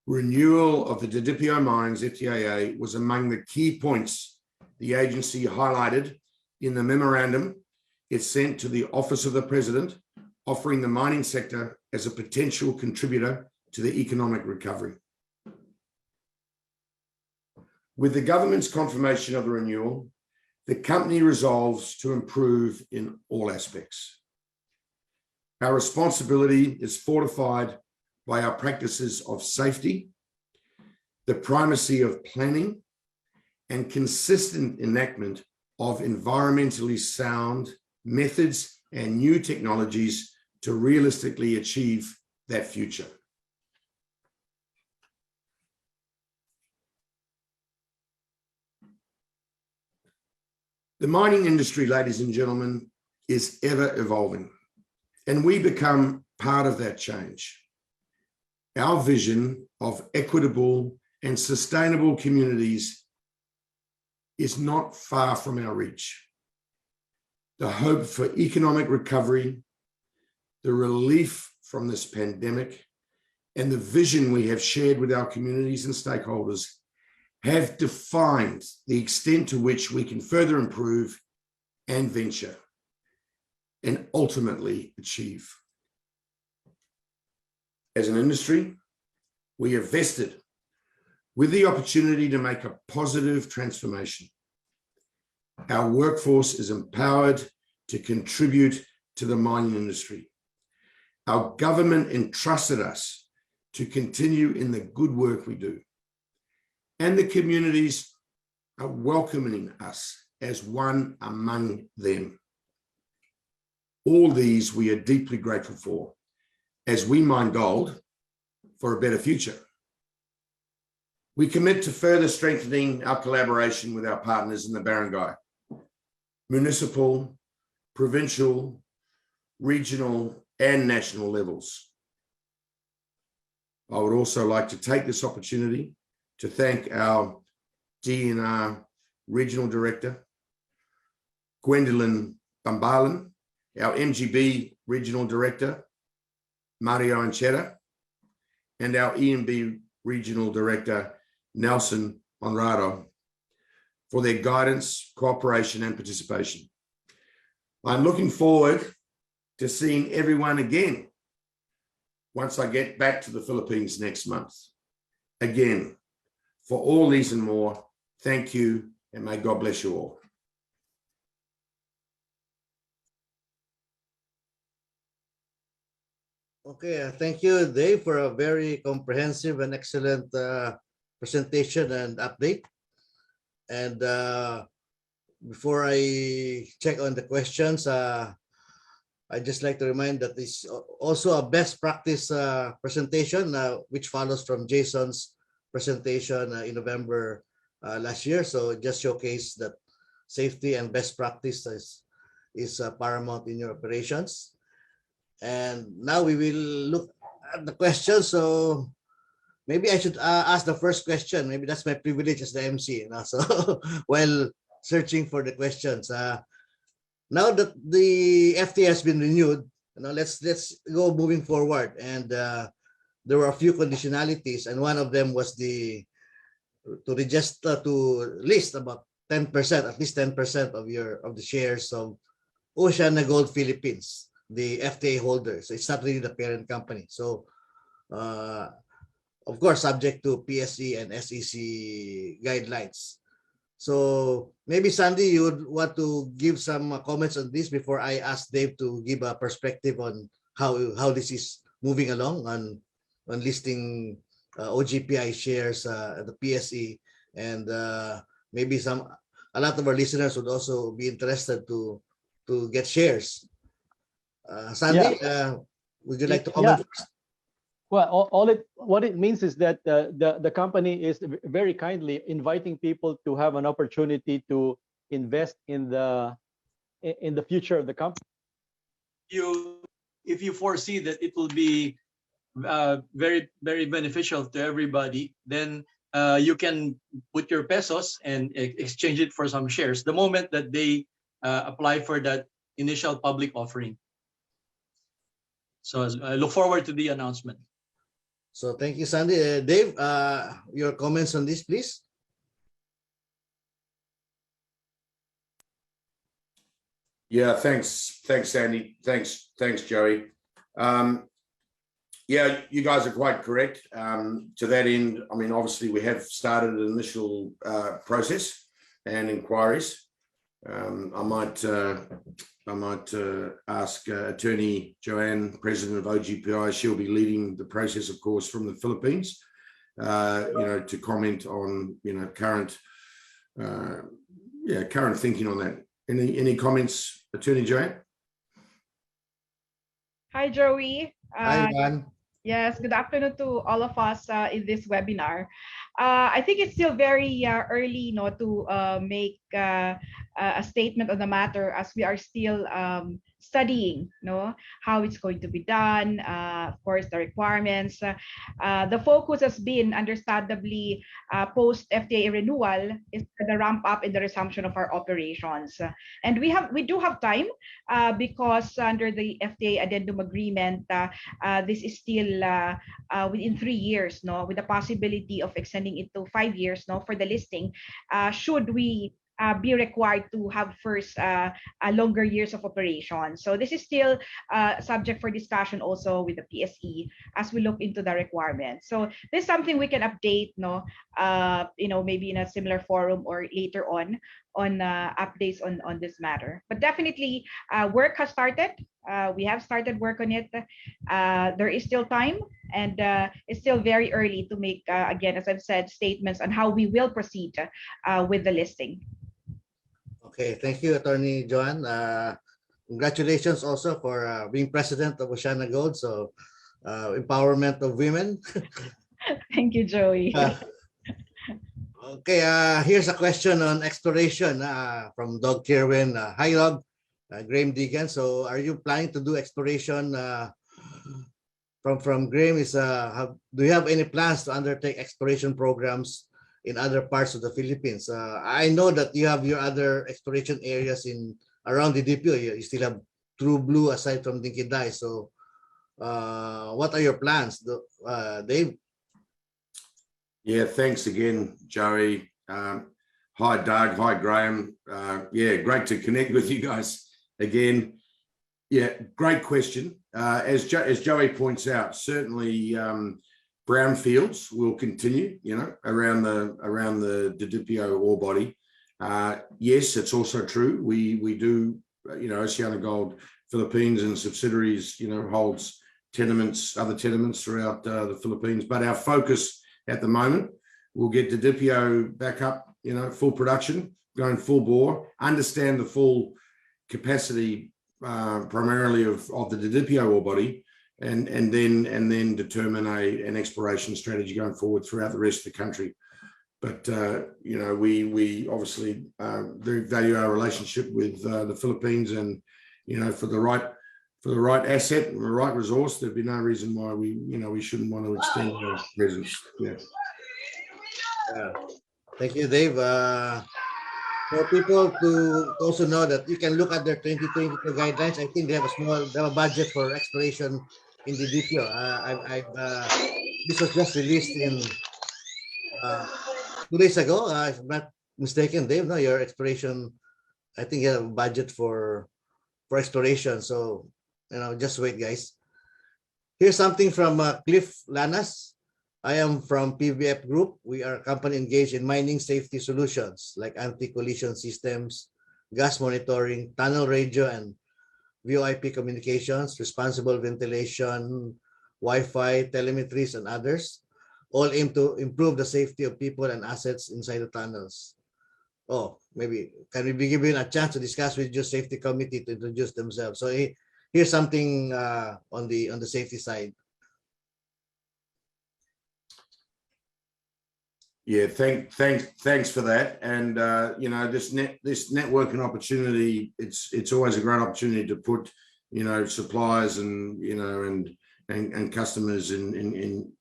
renewal of the Didipio Mines FTAA was among the key points the agency highlighted in the memorandum it sent to the Office of the President, offering the mining sector as a potential contributor to the economic recovery. With the government's confirmation of the renewal, the company resolves to improve in all aspects. Our responsibility is fortified by our practices of safety, the primacy of planning, and consistent enactment of environmentally sound methods and new technologies to realistically achieve that future. The mining industry, ladies and gentlemen, is ever evolving, and we become part of that change. Our vision of equitable and sustainable communities is not far from our reach. The hope for economic recovery, the relief from this pandemic, and the vision we have shared with our communities and stakeholders have defined the extent to which we can further improve and venture and ultimately achieve. As an industry, we are vested with the opportunity to make a positive transformation. Our workforce is empowered to contribute to the mining industry. Our government entrusted us to continue in the good work we do. And the communities are welcoming us as one among them. All these we are deeply grateful for as we mine gold for a better future. We commit to further strengthening our collaboration with our partners in the barangay, municipal, provincial, regional, and national levels. I would also like to take this opportunity to thank our DNR Regional Director, Gwendolyn Bumbalan, our MGB Regional Director, Mario Anchetta, and our EMB Regional Director, Nelson Honrado, for their guidance, cooperation, and participation. I'm looking forward to seeing everyone again once I get back to the Philippines next month. Again, for all these and more, thank you, and may God bless you all. Okay, thank you, Dave, for a very comprehensive and excellent presentation and update. And before I check on the questions, I'd just like to remind that this is also a best practice presentation, which follows from Jason's presentation in November last year. So just showcase that safety and best practice is paramount in your operations. And now we will look at the questions. So maybe I should ask the first question. Maybe that's my privilege as the MC. So while searching for the questions, now that the FTA has been renewed, let's go moving forward. And there were a few conditionalities, and one of them was to list about 10%, at least 10% of the shares of OceanaGold Philippines, the FTA holder. So it's not really the parent company. So of course, subject to PSE and SEC guidelines. So maybe Sandy, you would want to give some comments on this before I ask Dave to give a perspective on how this is moving along on listing OGPI shares at the PSE, and maybe a lot of our listeners would also be interested to get shares. Sandy, would you like to comment first? Well, what it means is that the company is very kindly inviting people to have an opportunity to invest in the future of the company. If you foresee that it will be very, very beneficial to everybody, then you can put your pesos and exchange it for some shares the moment that they apply for that initial public offering. So I look forward to the announcement. So thank you, Sandy. Dave, your comments on this, please. Yeah, thanks, Sandy. Thanks, Joey. Yeah, you guys are quite correct. To that end, I mean, obviously we have started an initial process and inquiries. I might ask Attorney Joanne, President of OGPI. She'll be leading the process, of course, from the Philippines. To comment on current thinking on that. Any comments, Attorney Joanne? Hi, Joey. Hi, Juan. Yes, good afternoon to all of us in this webinar. I think it's still very early to make a statement on the matter, as we are still studying how it's going to be done, of course, the requirements. The focus has been, understandably, post FTA renewal, is the ramp up in the resumption of our operations. And we do have time because under the FTA addendum agreement, this is still within 3 years, with the possibility of extending it to 5 years for the listing, should we be required to have first a longer years of operation. So this is still subject for discussion also with the PSE as we look into the requirements. So this is something we can update, maybe in a similar forum or later on updates on this matter. But definitely work has started. We have started work on it. There is still time, and it's still very early to make, again, as I've said, statements on how we will proceed with the listing. Okay, thank you, Attorney Joanne. Congratulations also for being president of OceanaGold. So empowerment of women. Thank you, Joey. Okay, here's a question on exploration from Doug Kirwin. Hi, Doug. Graham Deegan. So are you planning to do exploration from Graham? Do you have any plans to undertake exploration programs in other parts of the Philippines. I know that you have your other exploration areas in around the DPO. You still have True Blue aside from Dinkiday. So what are your plans, Dave? Yeah, thanks again, Joey. Hi, Doug. Hi, Graham. Yeah, great to connect with you guys again. Yeah, great question. As Joey points out, certainly brownfields will continue, around the Didipio ore body. Yes, it's also true. We do, OceanaGold Philippines and subsidiaries, holds other tenements throughout the Philippines. But our focus at the moment will get Didipio back up, full production, going full bore, understand the full capacity primarily of the Didipio ore body, and then determine an exploration strategy going forward throughout the rest of the country. But we obviously do value our relationship with the Philippines, and for the right asset and the right resource, there'd be no reason why we shouldn't want to extend our presence. Yeah. Thank you, Dave. For people to also know that you can look at their 2022 guidelines. I think they have a budget for exploration in the DPO. This was just released in 2 days ago. If I'm not mistaken, Dave. No, your exploration. I think you have a budget for exploration. So just wait, guys. Here's something from Cliff Lanas. I am from PVF Group. We are a company engaged in mining safety solutions like anti-collision systems, gas monitoring, tunnel radio, and VoIP communications, responsible ventilation, Wi-Fi, telemetries, and others, all aim to improve the safety of people and assets inside the tunnels. Oh, maybe can we be given a chance to discuss with your safety committee to introduce themselves? So here's something on the safety side. Yeah, thanks for that. And this networking opportunity, it's always a great opportunity to put suppliers and customers in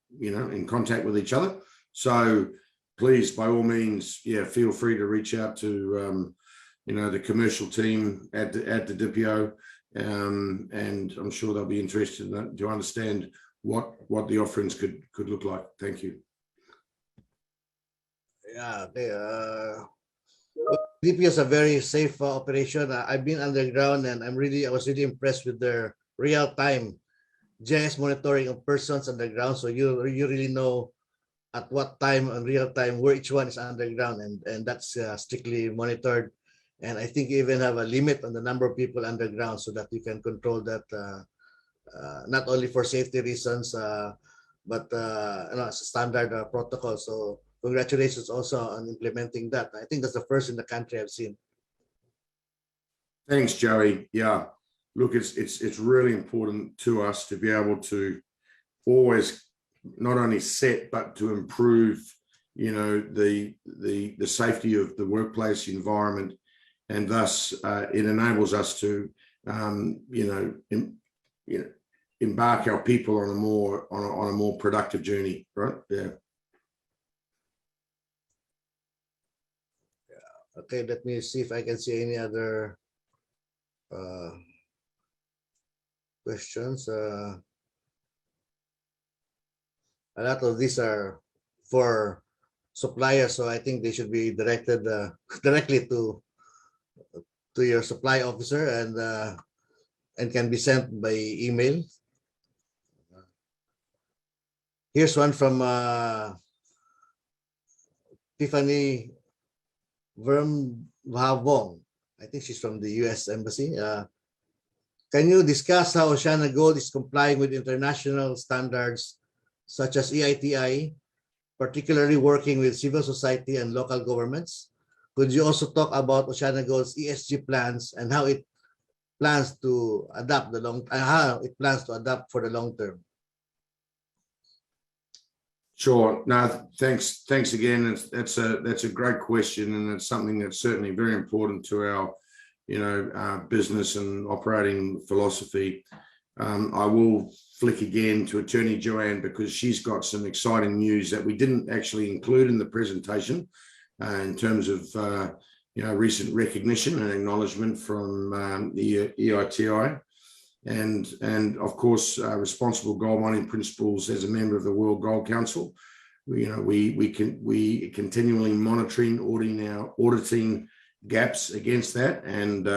contact with each other. So please, by all means, feel free to reach out to the commercial team at the DPO, and I'm sure they'll be interested to understand what the offerings could look like. Thank you. Yeah, okay. DPO is a very safe operation. I've been underground, and I was really impressed with their real-time GIS monitoring of persons underground. So you really know at what time in real time where each one is underground, and that's strictly monitored. And I think you even have a limit on the number of people underground so that you can control that, not only for safety reasons, but as a standard protocol. So congratulations also on implementing that. I think that's the first in the country I've seen. Thanks, Joey. Yeah, look, it's really important to us to be able to always not only set but to improve, the safety of the workplace environment, and thus it enables us to, embark our people on a more productive journey, right? Yeah. Okay, let me see if I can see any other questions. A lot of these are for suppliers, so I think they should be directed directly to your supply officer, and can be sent by email. Here's one from Tiffany Vermhavong. I think she's from the U.S. Embassy. Can you discuss how OceanaGold is complying with international standards such as EITI, particularly working with civil society and local governments? Could you also talk about OceanaGold's ESG plans and how it plans to adapt for the long term? Sure. No, thanks again. That's a great question, and it's something that's certainly very important to our business and operating philosophy. I will flick again to Attorney Joanne because she's got some exciting news that we didn't actually include in the presentation in terms of recent recognition and acknowledgement from the EITI. And of course, responsible gold mining principles as a member of the World Gold Council. We continually monitoring, auditing gaps against that, and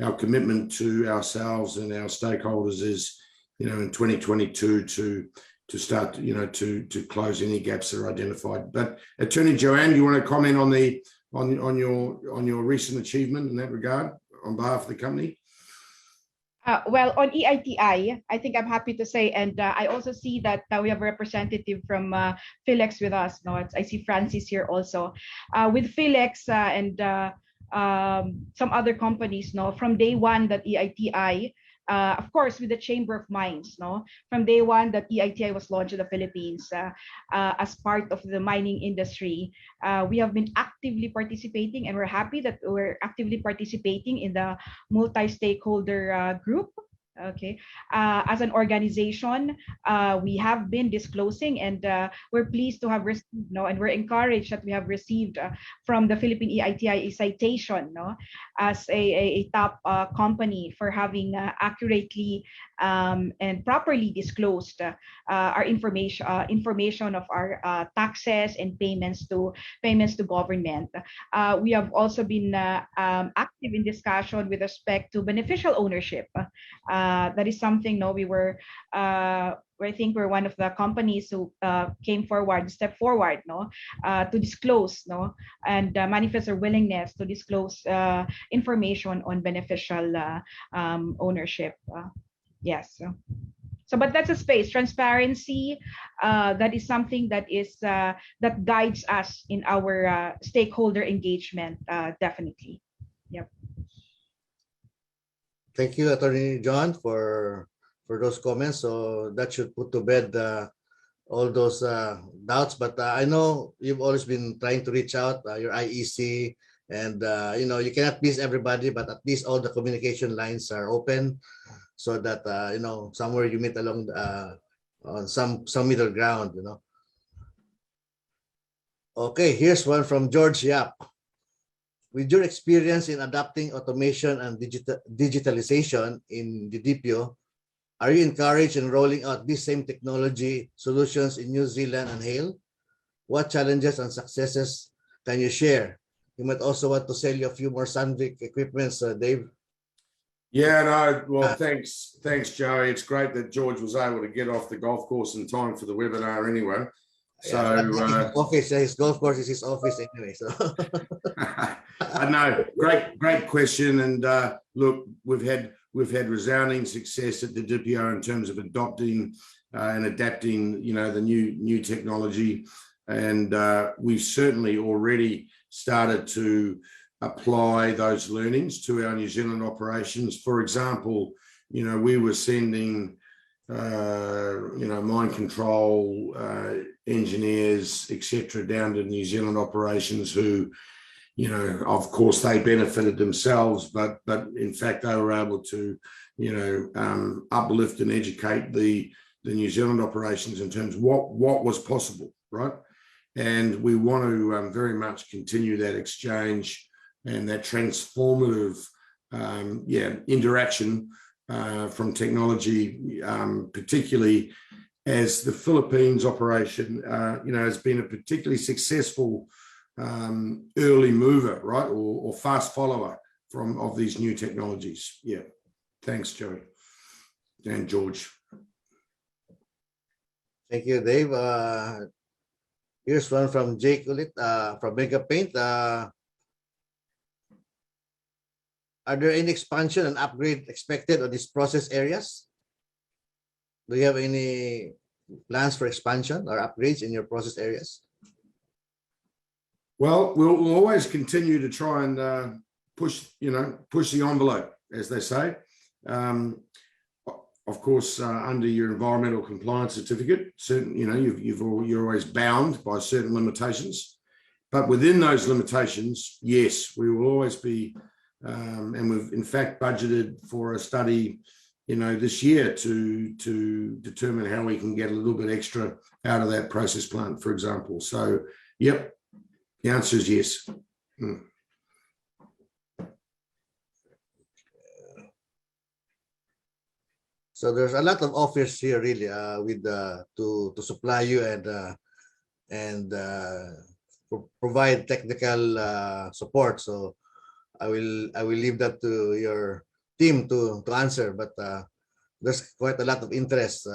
our commitment to ourselves and our stakeholders is, in 2022 to start, to close any gaps that are identified. But Attorney Joanne, do you want to comment on your recent achievement in that regard on behalf of the company? Well, on EITI, I think I'm happy to say, and I also see that we have a representative from Philex with us. No, I see Francis here also. With Philex and some other companies, from day one that EITI, of course, with the Chamber of Mines, from day one that EITI was launched in the Philippines as part of the mining industry, we have been actively participating, and we're happy that we're actively participating in the multi-stakeholder group. Okay, as an organization, we have been disclosing, and we're pleased to have received, and we're encouraged that we have received from the Philippine EITI a citation, as a top company for having accurately and properly disclosed our information of our taxes and payments to government. We have also been active in discussion with respect to beneficial ownership. That is something I think we're one of the companies who stepped forward to disclose and manifest their willingness to disclose information on beneficial ownership. Yes. But that's a space. Transparency, that is something that guides us in our stakeholder engagement, definitely. Yep. Thank you, Attorney John, for those comments. So that should put to bed all those doubts. But I know you've always been trying to reach out, your IEC, and you cannot please everybody, but at least all the communication lines are open, so that somewhere you meet along on some middle ground. Okay, here's one from George Yap. With your experience in adapting automation and digitalization in the DPO, are you encouraged in rolling out these same technology solutions in New Zealand and Hale? What challenges and successes can you share? You might also want to sell you a few more Sandvik equipments, Dave. Yeah, no, well, thanks, Joey. It's great that George was able to get off the golf course in time for the webinar anyway. So his golf course is his office anyway. So I know, great question. And look, we've had resounding success at the DPO in terms of adopting and adapting, the new technology, and we've certainly already started to apply those learnings to our New Zealand operations. For example, we were sending mine control engineers, etc., down to New Zealand operations who, of course, they benefited themselves, but in fact they were able to, uplift and educate the New Zealand operations in terms of what was possible, right? And we want to very much continue that exchange and that transformative, interaction from technology, particularly as the Philippines operation, has been a particularly successful early mover, right, or fast follower of these new technologies. Yeah, thanks, Joey and George. Thank you, Dave. Here's one from Jake Ulit from Mega Paint. Are there any expansion and upgrade expected on these process areas? Do you have any plans for expansion or upgrades in your process areas? Well, we'll always continue to try and push the envelope, as they say. Of course, under your environmental compliance certificate, you're always bound by certain limitations. But within those limitations, yes, we will always be. And we've in fact budgeted for a study this year to determine how we can get a little bit extra out of that process plant, for example. So, yep, the answer is yes. So there's a lot of offers here, really, with to supply you and provide technical support. So I will leave that to your team to answer. But there's quite a lot of interest,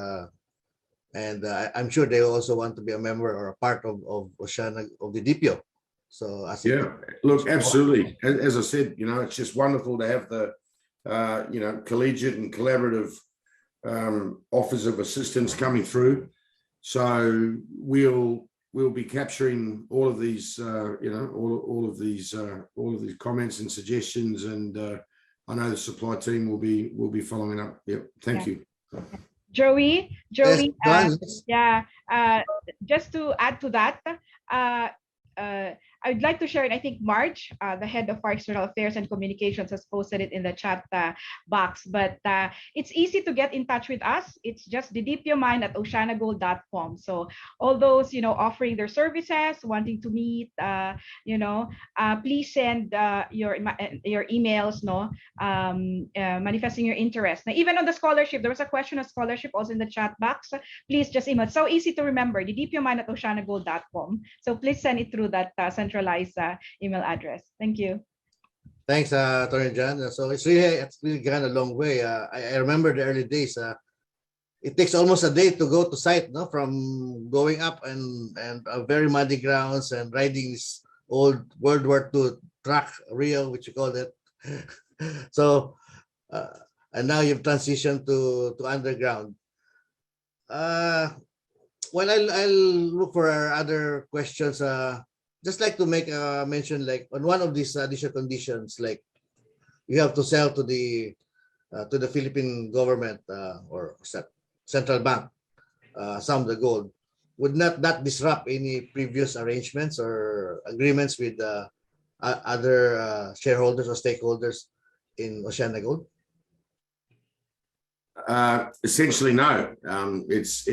and I'm sure they also want to be a member or a part of Oceana, of the DPO. So look, absolutely. As I said, it's just wonderful to have the collegiate and collaborative offers of assistance coming through. So we'll be capturing all of these all of these comments and suggestions, and I know the supply team will be following up. Yep, thank you. Joey, yes. Just to add to that, I'd like to share it. I think Marge, the head of our external affairs and communications, has posted it in the chat box. But it's easy to get in touch with us. It's just ddpomine@oceanagold.com. So all those offering their services, wanting to meet, please send your emails, manifesting your interest. Now, even on the scholarship, there was a question of scholarship also in the chat box. Please just email. It's so easy to remember, ddpomine@oceanagold.com. So please send it through that centralized email address. Thank you. Thanks, Attorney John. So it's really gone a long way. I remember the early days. It takes almost a day to go to site, from going up and very muddy grounds and riding this old World War II truck, Rio, which you call it. So, and now you've transitioned to underground. Well, I'll look for our other questions. Just like to make a mention, like on one of these additional conditions, like you have to sell to the Philippine government or central bank some of the gold. Would not disrupt any previous arrangements or agreements with other shareholders or stakeholders in OceanaGold? Essentially, no. It's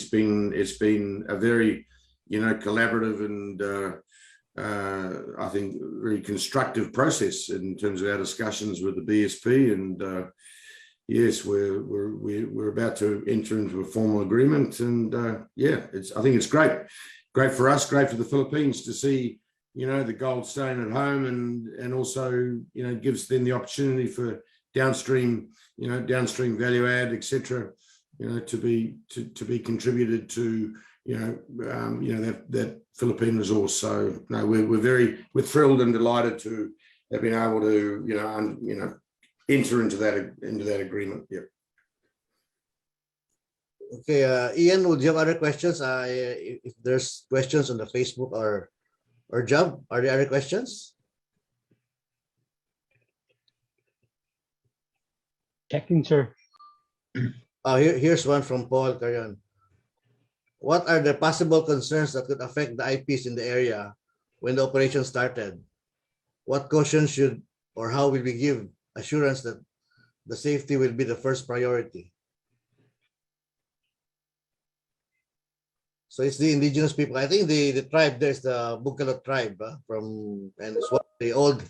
been a very collaborative and I think very constructive process in terms of our discussions with the BSP, and yes, we're about to enter into a formal agreement, and I think it's great for us, great for the Philippines to see the gold staying at home, and also gives them the opportunity for downstream value add, etc. To be contributed to that Philippine resource. So no, we're thrilled and delighted to have been able to enter into that agreement. Yeah. Okay, Ian, would you have other questions? If there's questions on the Facebook or Job, are there other questions? Checking, sir. Here's one from Paul Carion. What are the possible concerns that could affect the IPs in the area when the operation started? What caution should or how will we give assurance that the safety will be the first priority? So it's the indigenous people. I think the tribe there's the Bugkalot tribe and it's one of the old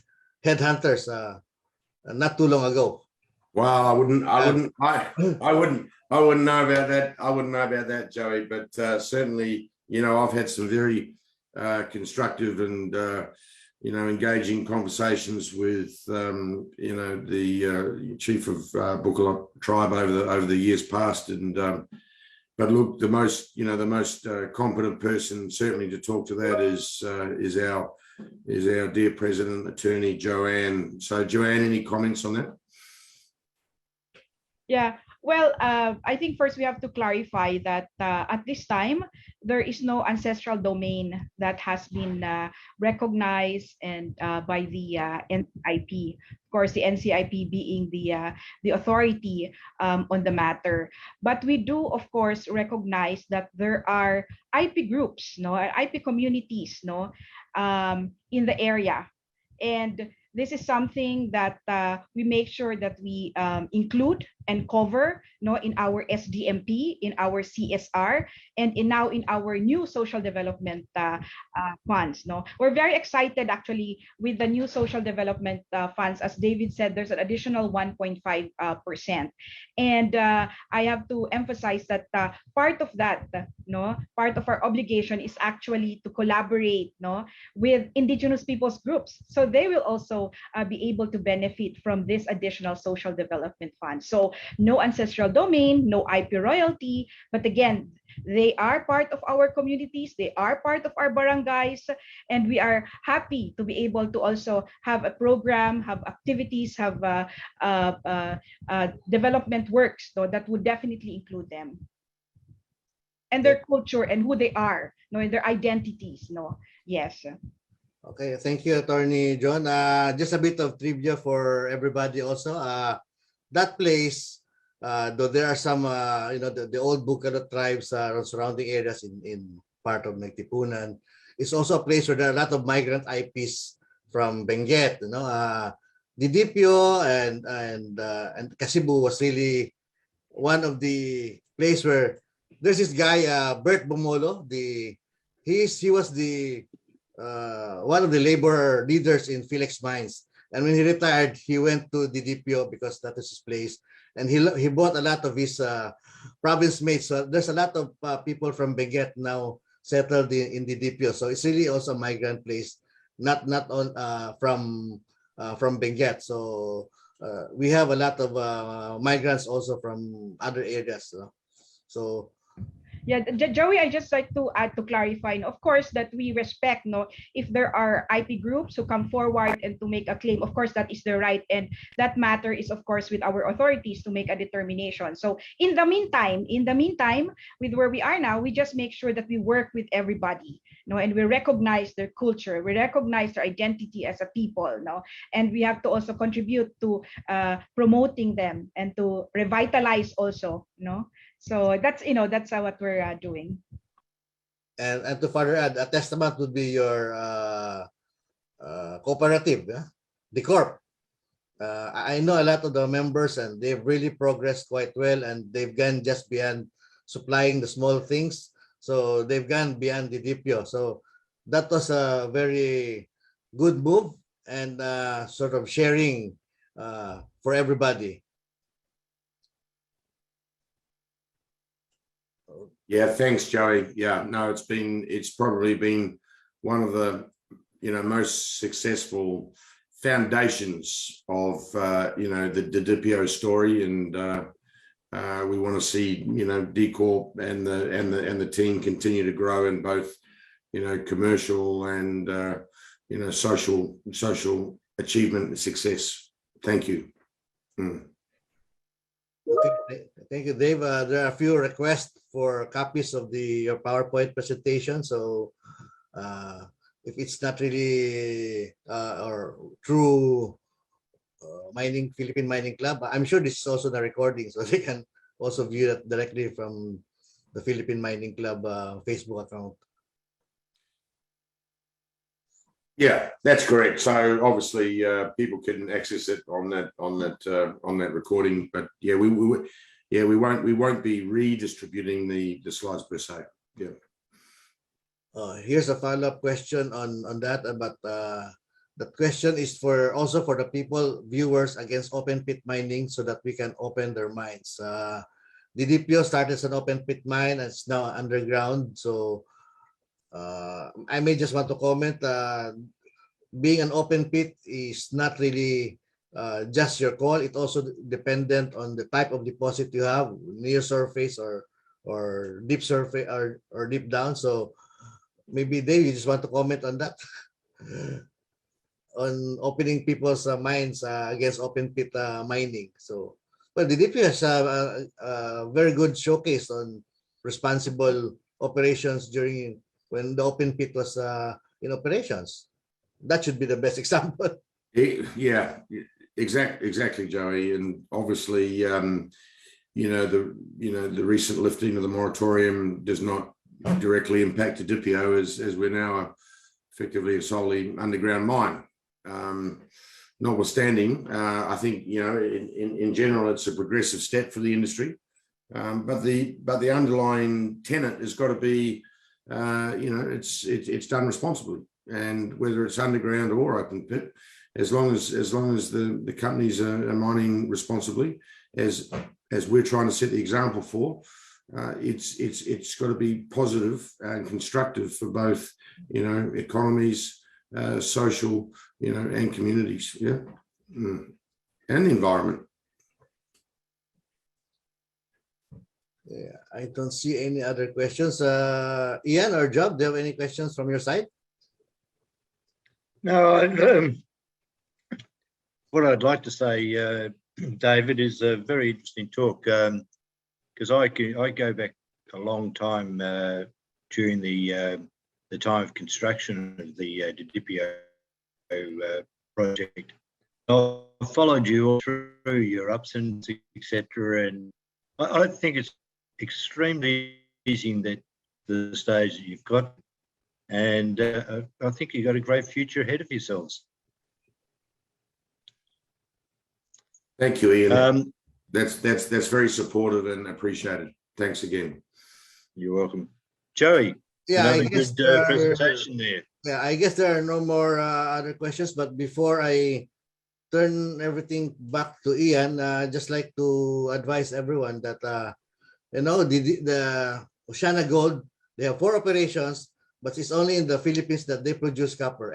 headhunters not too long ago. Well, I wouldn't know about that. I wouldn't know about that, Joey. But certainly, I've had some very constructive and engaging conversations with the chief of Bugkalot tribe over the years past. And but look, the most competent person certainly to talk to that is our dear President Attorney Joanne. So, Joanne, any comments on that? Yeah, well, I think first we have to clarify that at this time, there is no ancestral domain that has been recognized and by the NCIP. Of course, the NCIP being the authority on the matter. But we do, of course, recognize that there are IP groups, IP communities, in the area, and this is something that we make sure that we include and cover, in our SDMP, in our CSR, and now in our new social development funds. We're very excited actually with the new social development funds. As David said, there's an additional 1.5%. And I have to emphasize that part of that, part of our obligation is actually to collaborate, with indigenous peoples groups. So they will also be able to benefit from this additional social development fund. So no ancestral domain, no IP royalty, but again, they are part of our communities, they are part of our barangays, and we are happy to be able to also have a program, have activities, have development works that would definitely include them and their culture and who they are, and their identities. Yes. Okay, thank you, Attorney John. Just a bit of trivia for everybody also. That place, though there are some, the old Bukalo tribes surrounding areas in part of Nagtipunan, it's also a place where there are a lot of migrant IPs from Benguet. Didipio and Kasibu was really one of the place where there's this guy, Bert Bomolo. He was the one of the labor leaders in Felix Mines, and when he retired, he went to Didipio because that is his place, and he bought a lot of his province mates. So there's a lot of people from Benguet now settled in Didipio. So it's really also a migrant place, not on from Benguet. So we have a lot of migrants also from other areas. So Yeah, Joey, I just like to add to clarify, of course, that we respect, if there are IP groups who come forward and to make a claim, of course, that is their right. And that matter is, of course, with our authorities to make a determination. So in the meantime, with where we are now, we just make sure that we work with everybody, and we recognize their culture, we recognize their identity as a people, and we have to also contribute to promoting them and to revitalize also, So that's what we're doing. and to further add, a testament would be your cooperative, the Corp. I know a lot of the members, and they've really progressed quite well, and they've gone just beyond supplying the small things. So they've gone beyond the DPO. So that was a very good move and sort of sharing for everybody. Yeah, thanks, Joey. Yeah, no, it's probably been one of the most successful foundations of the DPO story, and we want to see D Corp and the team continue to grow in both commercial and social achievement and success. Thank you. Okay, thank you, Dave. There are a few requests for copies of your PowerPoint presentation. So if it's not really or true Philippine Mining Club, I'm sure this is also the recording, so they can also view that directly from the Philippine Mining Club Facebook account. Yeah, that's correct. So obviously, people can access it on that recording. But yeah, we won't be redistributing the slides per se. Yeah. Here's a follow-up question on that. But that question is also for the viewers against open pit mining, so that we can open their minds. The DPO started as an open pit mine, and it's now underground. So I may just want to comment, being an open pit is not really just your call. It also dependent on the type of deposit you have, near surface or deep surface or deep down. So maybe Dave, you just want to comment on that, on opening people's minds against open pit mining. So, well, the DPO has a very good showcase on responsible operations during when the open pit was in operations. That should be the best example. Yeah, exactly, Joey. And obviously, the recent lifting of the moratorium does not directly impact the DPO as we're now effectively a solely underground mine. notwithstanding, I think, you know, in general, it's a progressive step for the industry. But the underlying tenet has got to be, you know, it's done responsibly, and whether it's underground or open pit, as long as the companies are mining responsibly, as we're trying to set the example for, it's got to be positive and constructive for both, you know, economies, social, you know, and communities, yeah, and the environment. Yeah, I don't see any other questions. Ian or Job, do you have any questions from your side? No, what I'd like to say, David, is a very interesting talk, because I go back a long time during the time of construction of the Didipio project. I've followed you all through your ups and downs, etc., and I think it's extremely pleasing that the stage that you've got, and I think you've got a great future ahead of yourselves. Thank you, Ian. That's very supportive and appreciated. Thanks again. You're welcome. Joey, Yeah, another good presentation there. Yeah, I guess there are no more other questions, but before I turn everything back to Ian, just like to advise everyone that, you know, the OceanaGold, they have 4 operations, but it's only in the Philippines that they produce copper.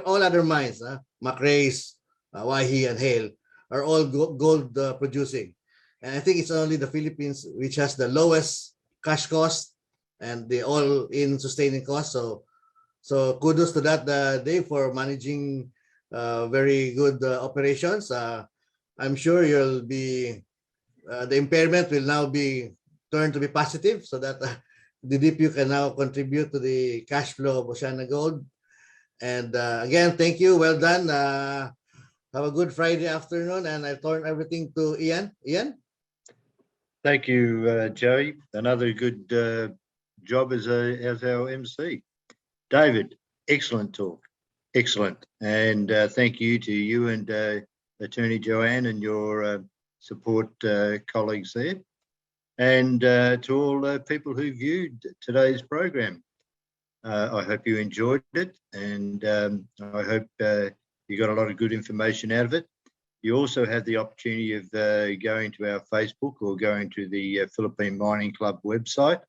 All other mines, Macraes, Waihi, and Hale, are all gold producing. And I think it's only the Philippines which has the lowest cash cost and the all-in sustaining cost. So kudos to that, Dave, for managing very good operations. I'm sure you'll be, the impairment will now be turned to be positive, so that the DPU can now contribute to the cash flow of OceanaGold. And again, thank you. Well done. Have a good Friday afternoon, and I turn everything to Ian. Ian? Thank you, Joey. Another good job as our MC. David, excellent talk. Excellent. And thank you to you and Attorney Joanne and your support colleagues there. And to all people who viewed today's program. I hope you enjoyed it, and I hope you got a lot of good information out of it. You also have the opportunity of going to our Facebook or going to the Philippine Mining Club website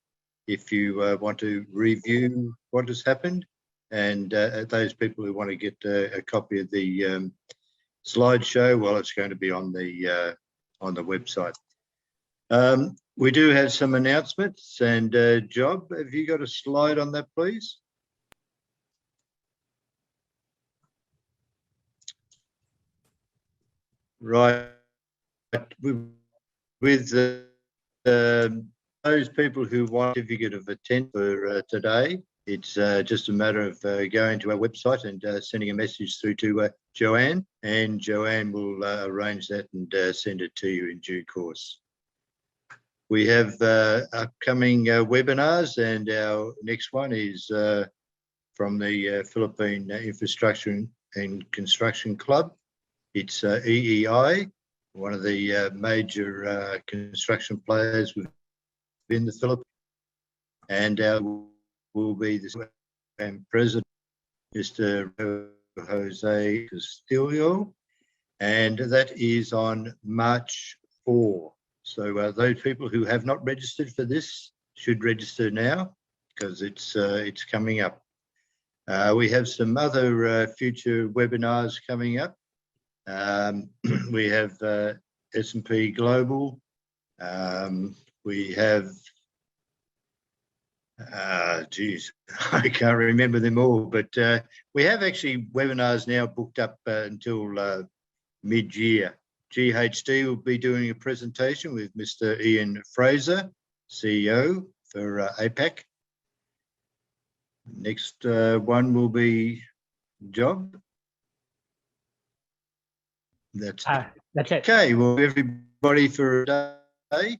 if you want to review what has happened. And those people who want to get a copy of the slideshow, well, it's going to be on the website. We do have some announcements, and Job, have you got a slide on that, please? Right. With those people who want a certificate of attendance for today, it's just a matter of going to our website and sending a message through to Joanne, and Joanne will arrange that and send it to you in due course. We have upcoming webinars, and our next one is from the Philippine Infrastructure and Construction Club. It's EEI, one of the major construction players within the Philippines, and will be the president, Mr. Jose Castillo, and that is on March 4. So those people who have not registered for this should register now, because it's coming up. We have some other future webinars coming up. We have S&P Global. We have, geez, I can't remember them all, but we have actually webinars now booked up until mid-year. GHD will be doing a presentation with Mr. Ian Fraser, CEO for APAC. Next one will be Job. That's it. Okay, well, everybody for today.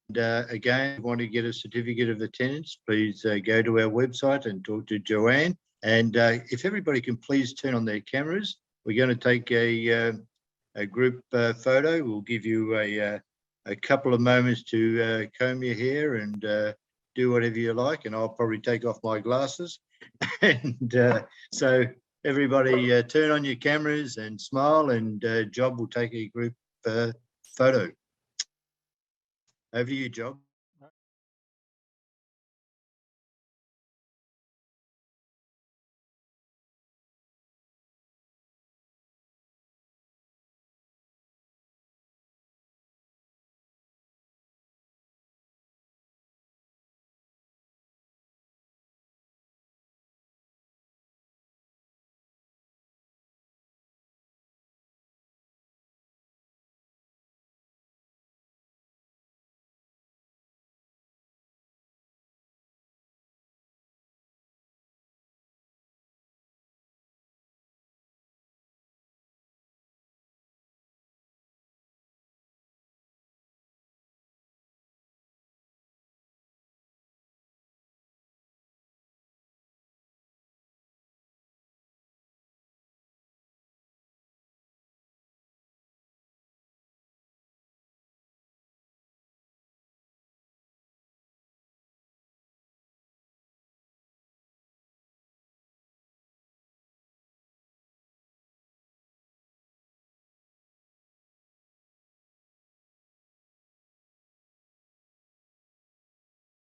And again, if you want to get a certificate of attendance, please go to our website and talk to Joanne. And if everybody can please turn on their cameras, we're going to take a group photo. We'll give you a couple of moments to comb your hair and do whatever you like, and I'll probably take off my glasses. And so everybody turn on your cameras and smile, and Job will take a group photo. Over to you, Job.